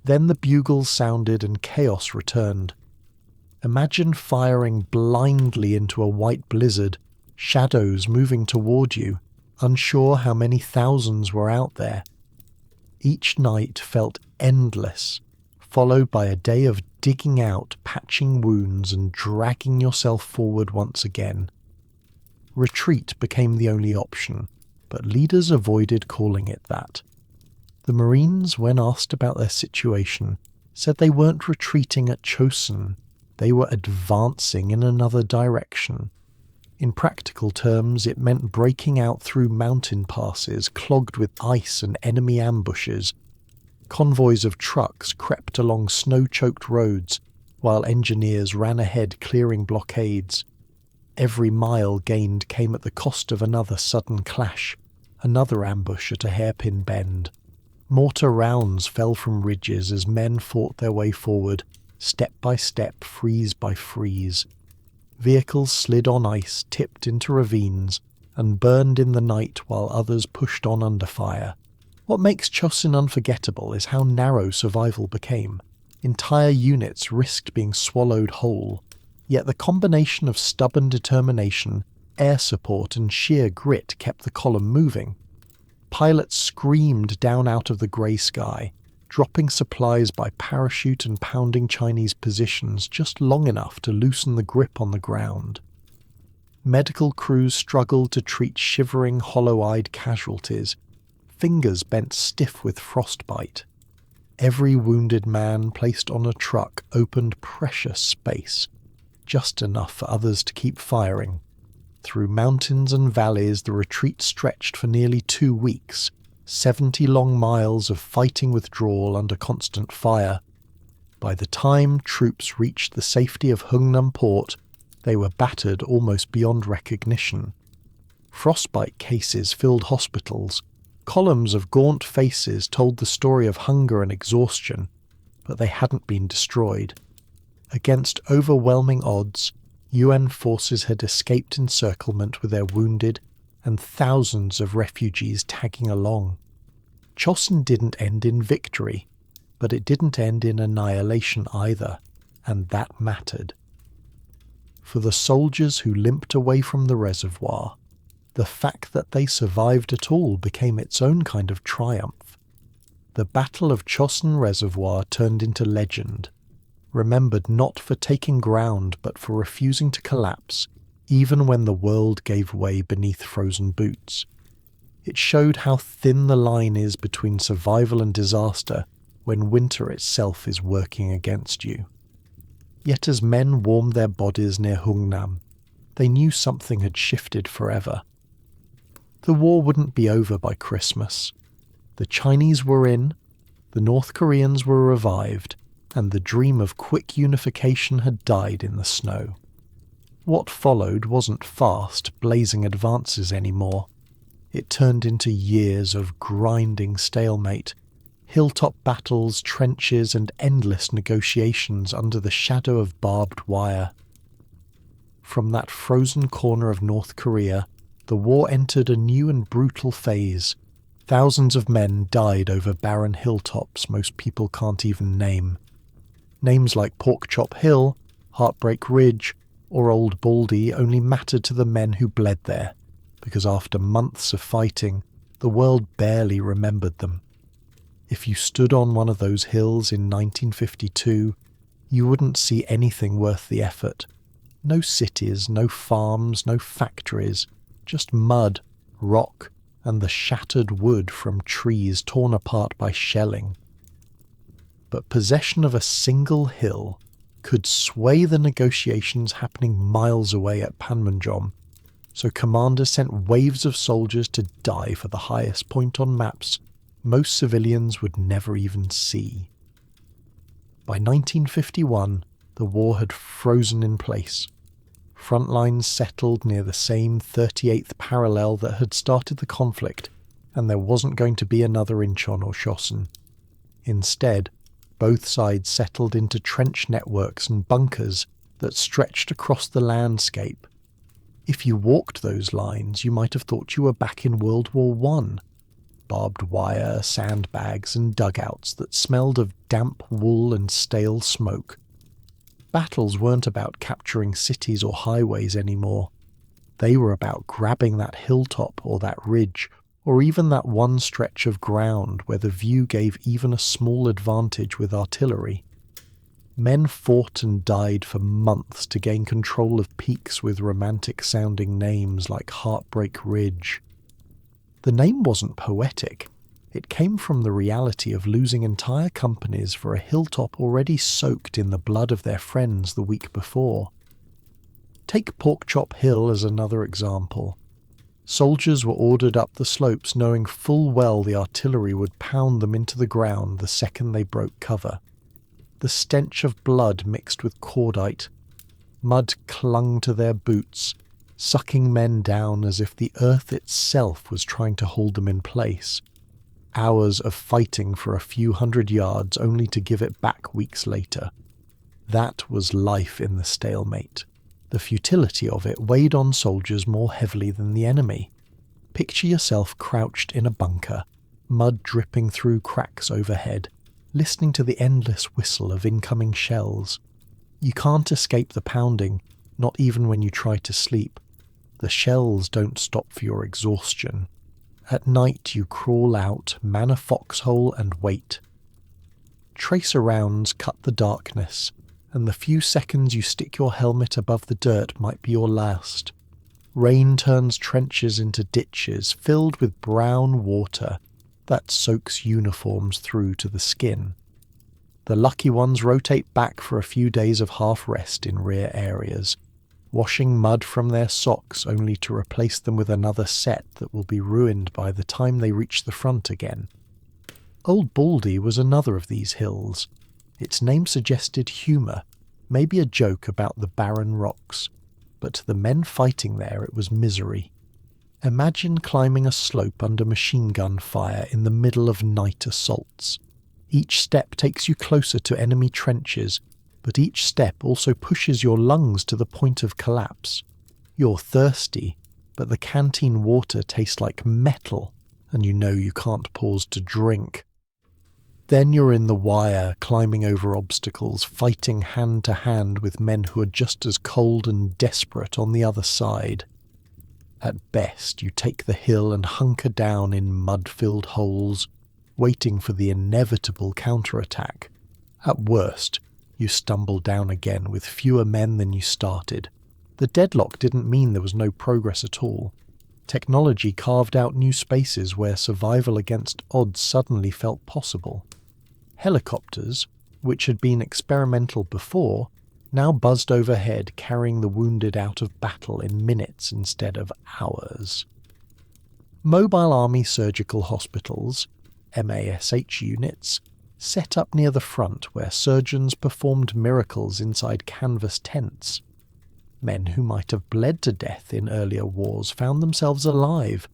Then the bugles sounded and chaos returned. Imagine firing blindly into a white blizzard, shadows moving toward you, unsure how many thousands were out there. Each night felt endless, followed by a day of digging out, patching wounds and dragging yourself forward once again. Retreat became the only option, but leaders avoided calling it that. The Marines, when asked about their situation, said they weren't retreating at Chosun, they were advancing in another direction. In practical terms, it meant breaking out through mountain passes clogged with ice and enemy ambushes. Convoys of trucks crept along snow-choked roads, while engineers ran ahead clearing blockades. Every mile gained came at the cost of another sudden clash, another ambush at a hairpin bend. Mortar rounds fell from ridges as men fought their way forward, step by step, freeze by freeze. Vehicles slid on ice, tipped into ravines, and burned in the night while others pushed on under fire. What makes Chosun unforgettable is how narrow survival became. Entire units risked being swallowed whole, yet the combination of stubborn determination, air support and sheer grit kept the column moving. Pilots screamed down out of the grey sky, dropping supplies by parachute and pounding Chinese positions just long enough to loosen the grip on the ground. Medical crews struggled to treat shivering, hollow-eyed casualties, fingers bent stiff with frostbite. Every wounded man placed on a truck opened precious space, just enough for others to keep firing. Through mountains and valleys the retreat stretched for nearly 2 weeks, 70 long miles of fighting withdrawal under constant fire. By the time troops reached the safety of Hungnam port, they were battered almost beyond recognition. Frostbite cases filled hospitals. Columns of gaunt faces told the story of hunger and exhaustion, but they hadn't been destroyed. Against overwhelming odds, UN forces had escaped encirclement with their wounded and thousands of refugees tagging along. Chosin didn't end in victory, but it didn't end in annihilation either, and that mattered. For the soldiers who limped away from the reservoir, the fact that they survived at all became its own kind of triumph. The Battle of Chosin Reservoir turned into legend, remembered not for taking ground but for refusing to collapse, even when the world gave way beneath frozen boots. It showed how thin the line is between survival and disaster when winter itself is working against you. Yet as men warmed their bodies near Hungnam, they knew something had shifted forever. The war wouldn't be over by Christmas. The Chinese were in, the North Koreans were revived, and the dream of quick unification had died in the snow. What followed wasn't fast, blazing advances anymore. It turned into years of grinding stalemate, hilltop battles, trenches, and endless negotiations under the shadow of barbed wire. From that frozen corner of North Korea, the war entered a new and brutal phase. Thousands of men died over barren hilltops most people can't even name. Names like Porkchop Hill, Heartbreak Ridge, or Old Baldy only mattered to the men who bled there, because after months of fighting, the world barely remembered them. If you stood on one of those hills in 1952, you wouldn't see anything worth the effort. No cities, no farms, no factories, just mud, rock, and the shattered wood from trees torn apart by shelling. But possession of a single hill could sway the negotiations happening miles away at Panmunjom, so Commander sent waves of soldiers to die for the highest point on maps most civilians would never even see. By 1951, the war had frozen in place. Front lines settled near the same 38th parallel that had started the conflict, and there wasn't going to be another Incheon or Chosin. Instead, both sides settled into trench networks and bunkers that stretched across the landscape. If you walked those lines, you might have thought you were back in World War I. Barbed wire, sandbags, and dugouts that smelled of damp wool and stale smoke. Battles weren't about capturing cities or highways anymore. They were about grabbing that hilltop or that ridge, or even that one stretch of ground where the view gave even a small advantage with artillery. Men fought and died for months to gain control of peaks with romantic-sounding names like Heartbreak Ridge. The name wasn't poetic. It came from the reality of losing entire companies for a hilltop already soaked in the blood of their friends the week before. Take Porkchop Hill as another example. Soldiers were ordered up the slopes knowing full well the artillery would pound them into the ground the second they broke cover. The stench of blood mixed with cordite. Mud clung to their boots, sucking men down as if the earth itself was trying to hold them in place. Hours of fighting for a few hundred yards only to give it back weeks later. That was life in the stalemate. The futility of it weighed on soldiers more heavily than the enemy. Picture yourself crouched in a bunker, mud dripping through cracks overhead, listening to the endless whistle of incoming shells. You can't escape the pounding, not even when you try to sleep. The shells don't stop for your exhaustion. At night you crawl out, man a foxhole and wait. Tracer rounds cut the darkness, and the few seconds you stick your helmet above the dirt might be your last. Rain turns trenches into ditches filled with brown water that soaks uniforms through to the skin. The lucky ones rotate back for a few days of half rest in rear areas, washing mud from their socks only to replace them with another set that will be ruined by the time they reach the front again. Old Baldy was another of these hills. Its name suggested humour, maybe a joke about the barren rocks, but to the men fighting there it was misery. Imagine climbing a slope under machine gun fire in the middle of night assaults. Each step takes you closer to enemy trenches, but each step also pushes your lungs to the point of collapse. You're thirsty, but the canteen water tastes like metal, and you know you can't pause to drink. Then you're in the wire, climbing over obstacles, fighting hand to hand with men who are just as cold and desperate on the other side. At best, you take the hill and hunker down in mud-filled holes, waiting for the inevitable counterattack. At worst, you stumble down again with fewer men than you started. The deadlock didn't mean there was no progress at all. Technology carved out new spaces where survival against odds suddenly felt possible. Helicopters, which had been experimental before, now buzzed overhead carrying the wounded out of battle in minutes instead of hours. Mobile Army Surgical Hospitals, MASH units, set up near the front where surgeons performed miracles inside canvas tents. Men who might have bled to death in earlier wars found themselves alive,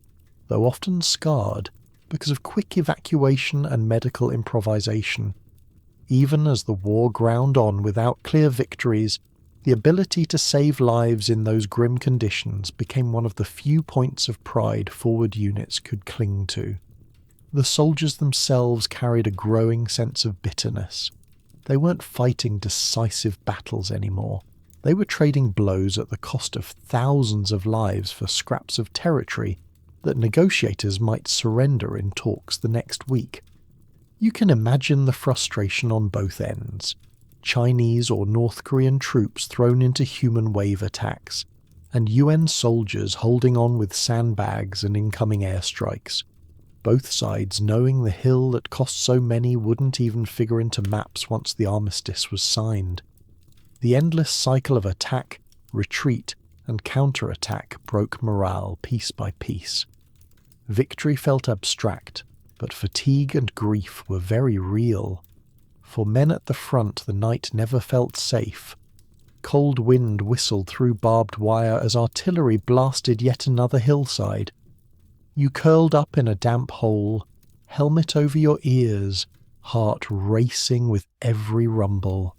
though often scarred, because of quick evacuation and medical improvisation. Even as the war ground on without clear victories, the ability to save lives in those grim conditions became one of the few points of pride forward units could cling to. The soldiers themselves carried a growing sense of bitterness. They weren't fighting decisive battles anymore. They were trading blows at the cost of thousands of lives for scraps of territory that negotiators might surrender in talks the next week. You can imagine the frustration on both ends. Chinese or North Korean troops thrown into human wave attacks, and UN soldiers holding on with sandbags and incoming airstrikes. Both sides knowing the hill that cost so many wouldn't even figure into maps once the armistice was signed. The endless cycle of attack, retreat, and counterattack broke morale piece by piece. Victory felt abstract, but fatigue and grief were very real. For men at the front, the night never felt safe. Cold wind whistled through barbed wire as artillery blasted yet another hillside. You curled up in a damp hole, helmet over your ears, heart racing with every rumble.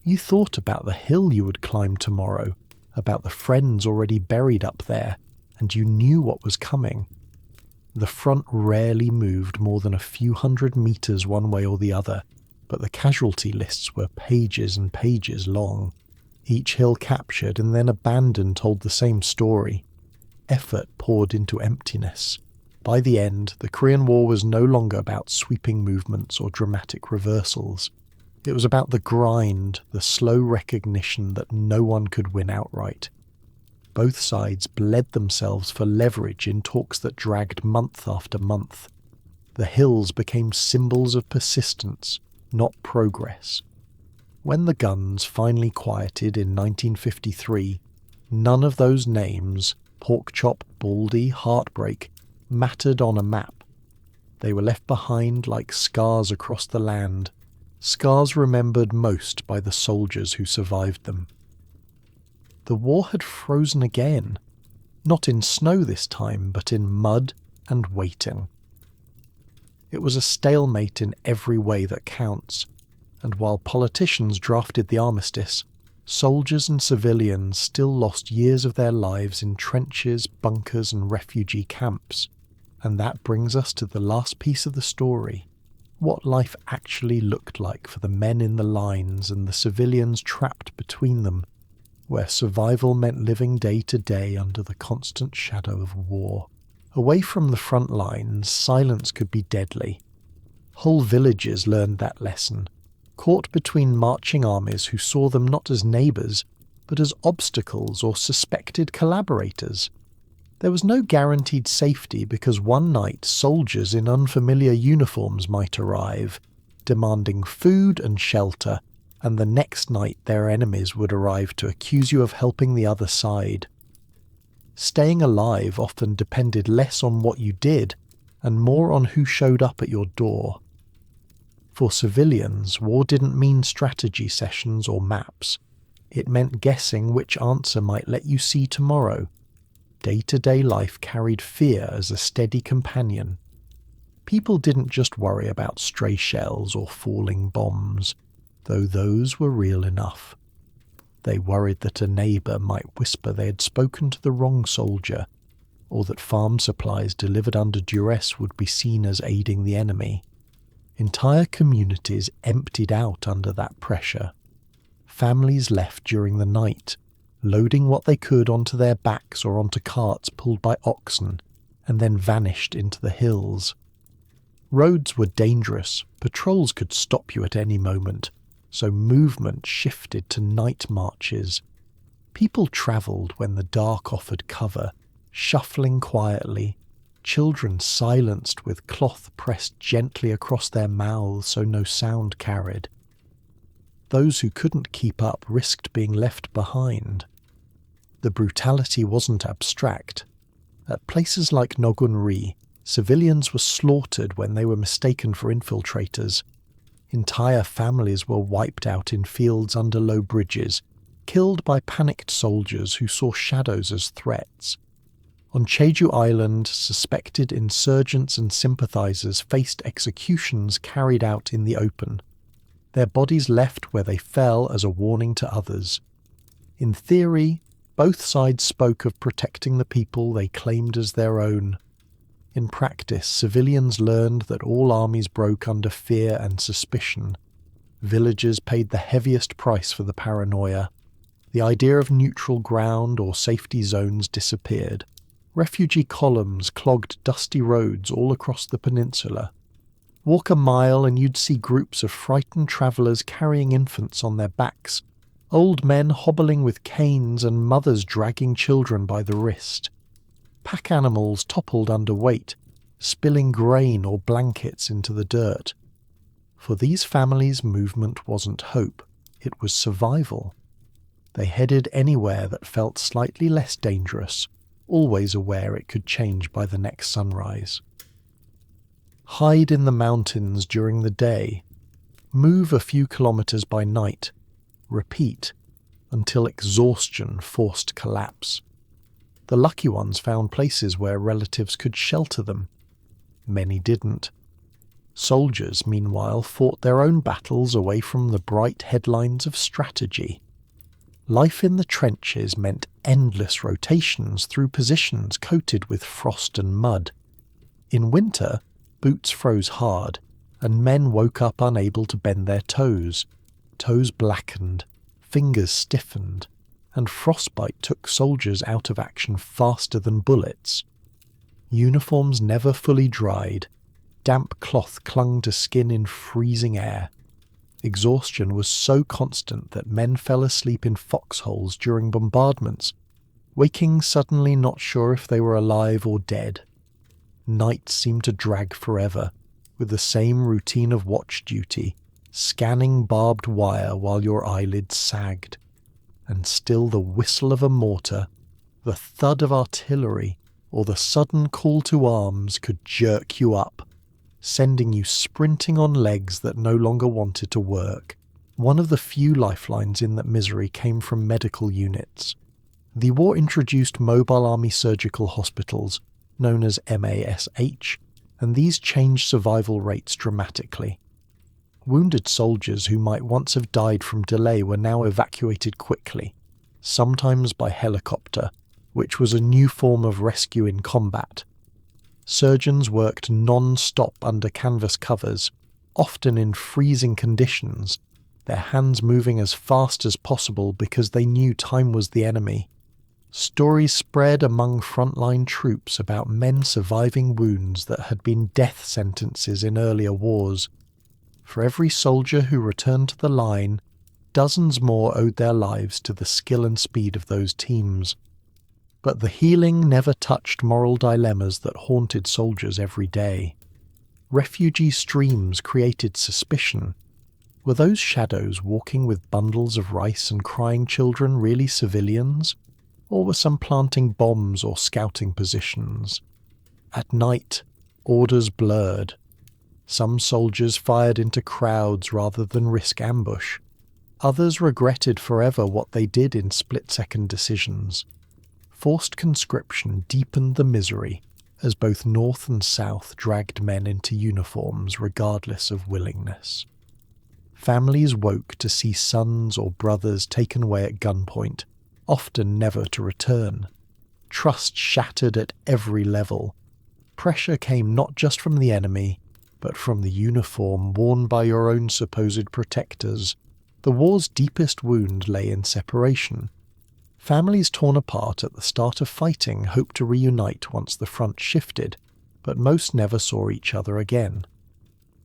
You thought about the hill you would climb tomorrow, about the friends already buried up there, and you knew what was coming. The front rarely moved more than a few hundred meters one way or the other, but the casualty lists were pages and pages long. Each hill captured and then abandoned told the same story. Effort poured into emptiness. By the end, the Korean War was no longer about sweeping movements or dramatic reversals. It was about the grind, the slow recognition that no one could win outright. Both sides bled themselves for leverage in talks that dragged month after month. The hills became symbols of persistence, not progress. When the guns finally quieted in 1953, none of those names, Porkchop, Baldy, Heartbreak, mattered on a map. They were left behind like scars across the land, scars remembered most by the soldiers who survived them. The war had frozen again, not in snow this time, but in mud and waiting. It was a stalemate in every way that counts, and while politicians drafted the armistice, soldiers and civilians still lost years of their lives in trenches, bunkers, and refugee camps. And that brings us to the last piece of the story, what life actually looked like for the men in the lines and the civilians trapped between them, where survival meant living day to day under the constant shadow of war. Away from the front lines, silence could be deadly. Whole villages learned that lesson, caught between marching armies who saw them not as neighbours, but as obstacles or suspected collaborators. There was no guaranteed safety because one night soldiers in unfamiliar uniforms might arrive, demanding food and shelter, and the next night their enemies would arrive to accuse you of helping the other side. Staying alive often depended less on what you did and more on who showed up at your door. For civilians, war didn't mean strategy sessions or maps. It meant guessing which answer might let you see tomorrow. Day-to-day life carried fear as a steady companion. People didn't just worry about stray shells or falling bombs, though those were real enough. They worried that a neighbour might whisper they had spoken to the wrong soldier, or that farm supplies delivered under duress would be seen as aiding the enemy. Entire communities emptied out under that pressure. Families left during the night, loading what they could onto their backs or onto carts pulled by oxen, and then vanished into the hills. Roads were dangerous, patrols could stop you at any moment, so movement shifted to night marches. People travelled when the dark offered cover, shuffling quietly, children silenced with cloth pressed gently across their mouths so no sound carried. Those who couldn't keep up risked being left behind. The brutality wasn't abstract. At places like Nogunri, civilians were slaughtered when they were mistaken for infiltrators. Entire families were wiped out in fields under low bridges, killed by panicked soldiers who saw shadows as threats. On Jeju Island, suspected insurgents and sympathizers faced executions carried out in the open. Their bodies left where they fell as a warning to others. In theory, both sides spoke of protecting the people they claimed as their own. In practice, civilians learned that all armies broke under fear and suspicion. Villagers paid the heaviest price for the paranoia. The idea of neutral ground or safety zones disappeared. Refugee columns clogged dusty roads all across the peninsula. Walk a mile and you'd see groups of frightened travellers carrying infants on their backs, old men hobbling with canes and mothers dragging children by the wrist. Pack animals toppled under weight, spilling grain or blankets into the dirt. For these families, movement wasn't hope, it was survival. They headed anywhere that felt slightly less dangerous, always aware it could change by the next sunrise. Hide in the mountains during the day. Move a few kilometers by night. Repeat until exhaustion forced collapse. The lucky ones found places where relatives could shelter them. Many didn't. Soldiers, meanwhile, fought their own battles away from the bright headlines of strategy. Life in the trenches meant endless rotations through positions coated with frost and mud. In winter, boots froze hard, and men woke up unable to bend their toes. Toes blackened, fingers stiffened, and frostbite took soldiers out of action faster than bullets. Uniforms never fully dried. Damp cloth clung to skin in freezing air. Exhaustion was so constant that men fell asleep in foxholes during bombardments, waking suddenly not sure if they were alive or dead. Nights seemed to drag forever, with the same routine of watch duty, scanning barbed wire while your eyelids sagged. And still the whistle of a mortar, the thud of artillery, or the sudden call to arms could jerk you up, sending you sprinting on legs that no longer wanted to work. One of the few lifelines in that misery came from medical units. The war introduced mobile army surgical hospitals, known as MASH, and these changed survival rates dramatically. Wounded soldiers who might once have died from delay were now evacuated quickly, sometimes by helicopter, which was a new form of rescue in combat. Surgeons worked non-stop under canvas covers, often in freezing conditions, their hands moving as fast as possible because they knew time was the enemy. Stories spread among frontline troops about men surviving wounds that had been death sentences in earlier wars. For every soldier who returned to the line, dozens more owed their lives to the skill and speed of those teams. But the healing never touched moral dilemmas that haunted soldiers every day. Refugee streams created suspicion. Were those shadows walking with bundles of rice and crying children really civilians? Or were some planting bombs or scouting positions? At night, orders blurred. Some soldiers fired into crowds rather than risk ambush. Others regretted forever what they did in split-second decisions. Forced conscription deepened the misery as both North and South dragged men into uniforms regardless of willingness. Families woke to see sons or brothers taken away at gunpoint, often never to return. Trust shattered at every level. Pressure came not just from the enemy, but from the uniform worn by your own supposed protectors. The war's deepest wound lay in separation. Families torn apart at the start of fighting hoped to reunite once the front shifted, but most never saw each other again.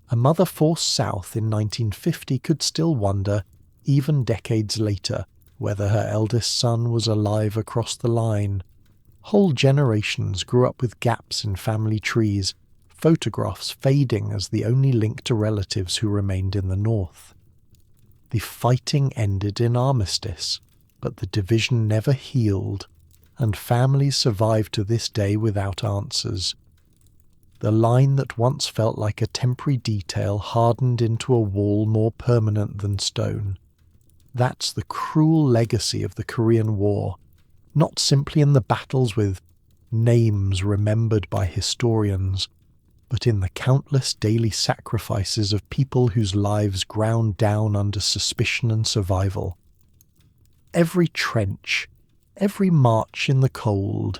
A mother forced south in 1950 could still wonder, even decades later, whether her eldest son was alive across the line. Whole generations grew up with gaps in family trees, photographs fading as the only link to relatives who remained in the north. The fighting ended in armistice, but the division never healed, and families survive to this day without answers. The line that once felt like a temporary detail hardened into a wall more permanent than stone. That's the cruel legacy of the Korean War, not simply in the battles with names remembered by historians, but in the countless daily sacrifices of people whose lives ground down under suspicion and survival. Every trench, every march in the cold,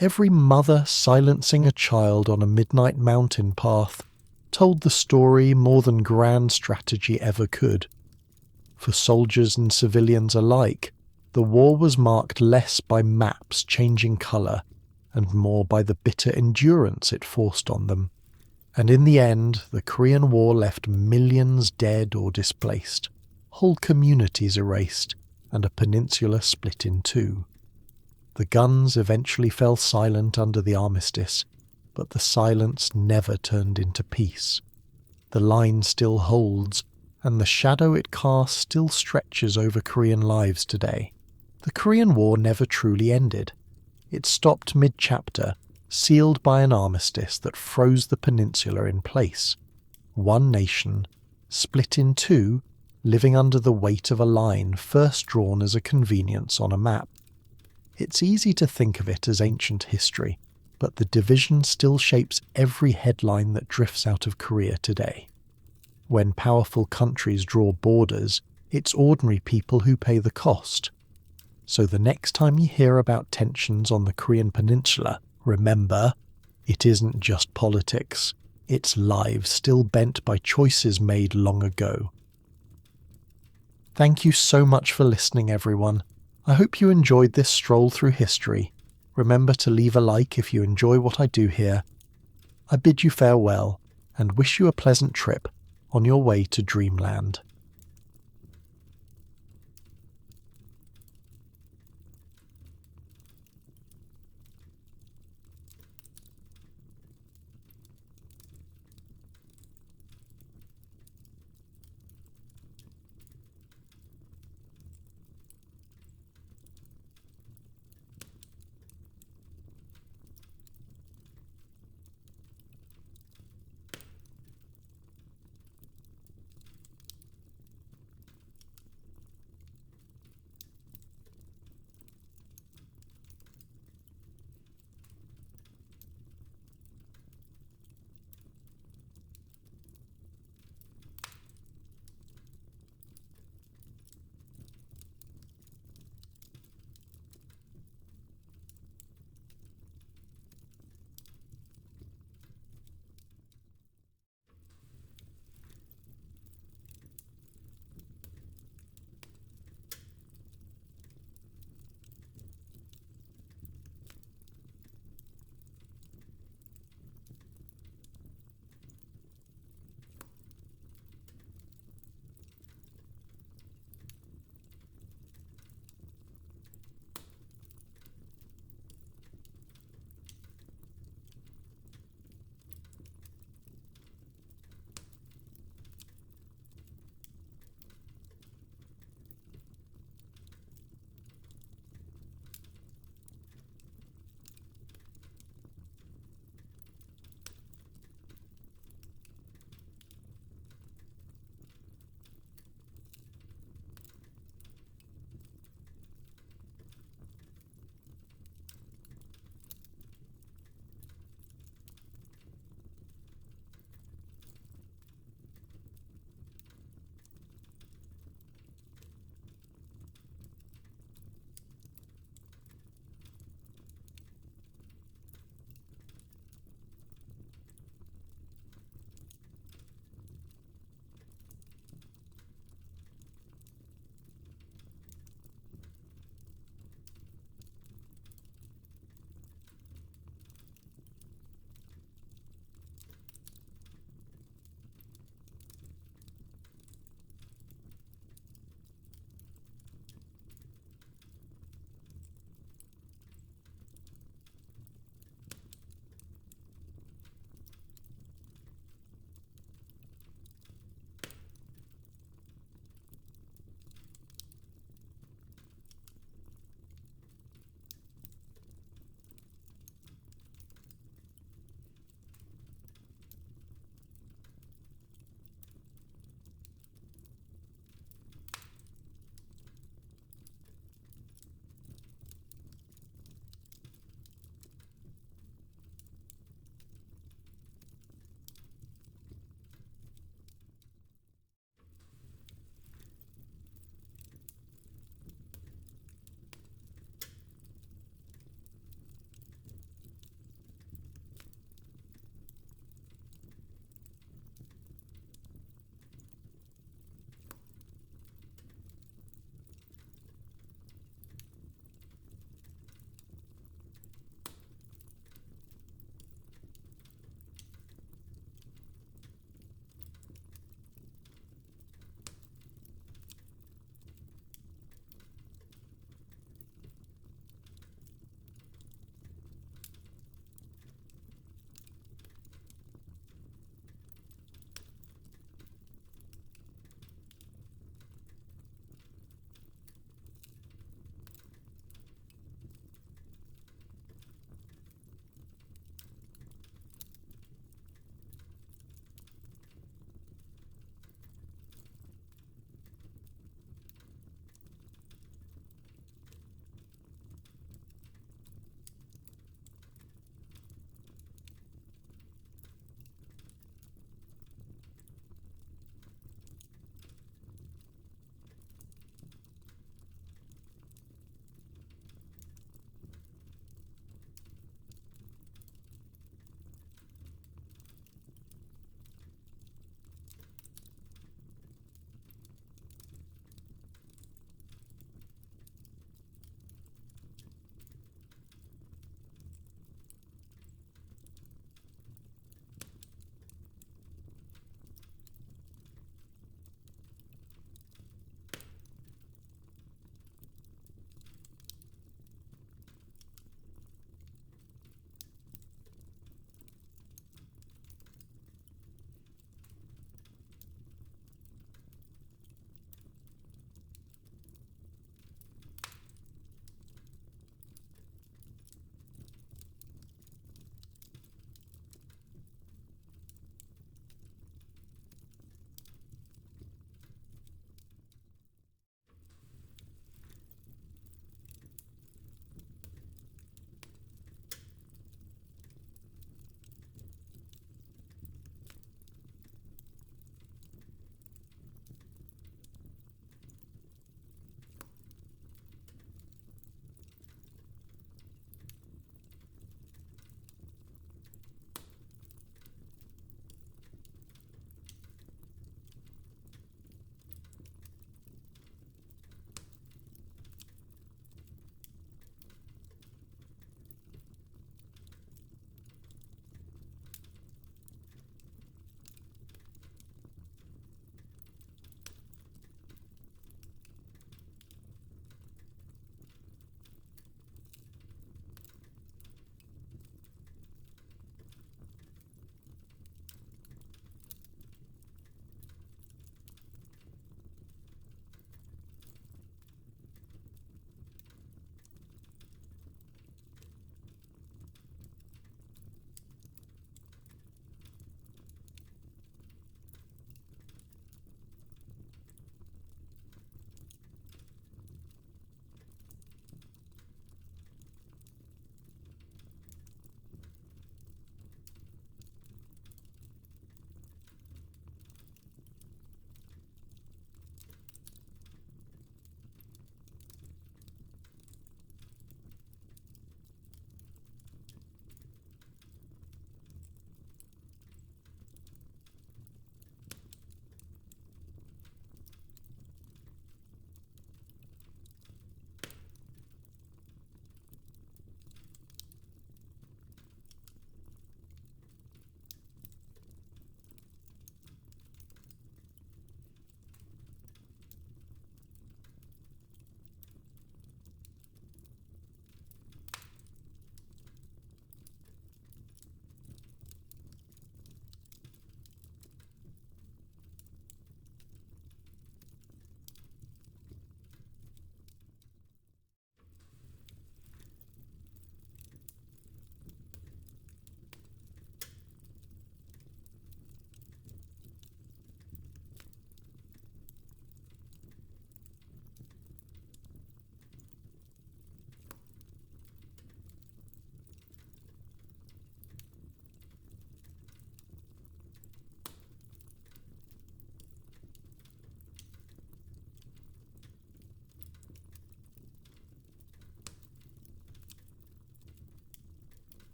every mother silencing a child on a midnight mountain path told the story more than grand strategy ever could. For soldiers and civilians alike, the war was marked less by maps changing colour and more by the bitter endurance it forced on them. And in the end, the Korean War left millions dead or displaced, whole communities erased, and a peninsula split in two. The guns eventually fell silent under the armistice, but the silence never turned into peace. The line still holds, and the shadow it casts still stretches over Korean lives today. The Korean War never truly ended. It stopped mid-chapter, sealed by an armistice that froze the peninsula in place. One nation, split in two, living under the weight of a line first drawn as a convenience on a map. It's easy to think of it as ancient history, but the division still shapes every headline that drifts out of Korea today. When powerful countries draw borders, it's ordinary people who pay the cost. So the next time you hear about tensions on the Korean peninsula, remember, it isn't just politics, it's lives still bent by choices made long ago. Thank you so much for listening, everyone. I hope you enjoyed this stroll through history. Remember to leave a like if you enjoy what I do here. I bid you farewell and wish you a pleasant trip on your way to Dreamland.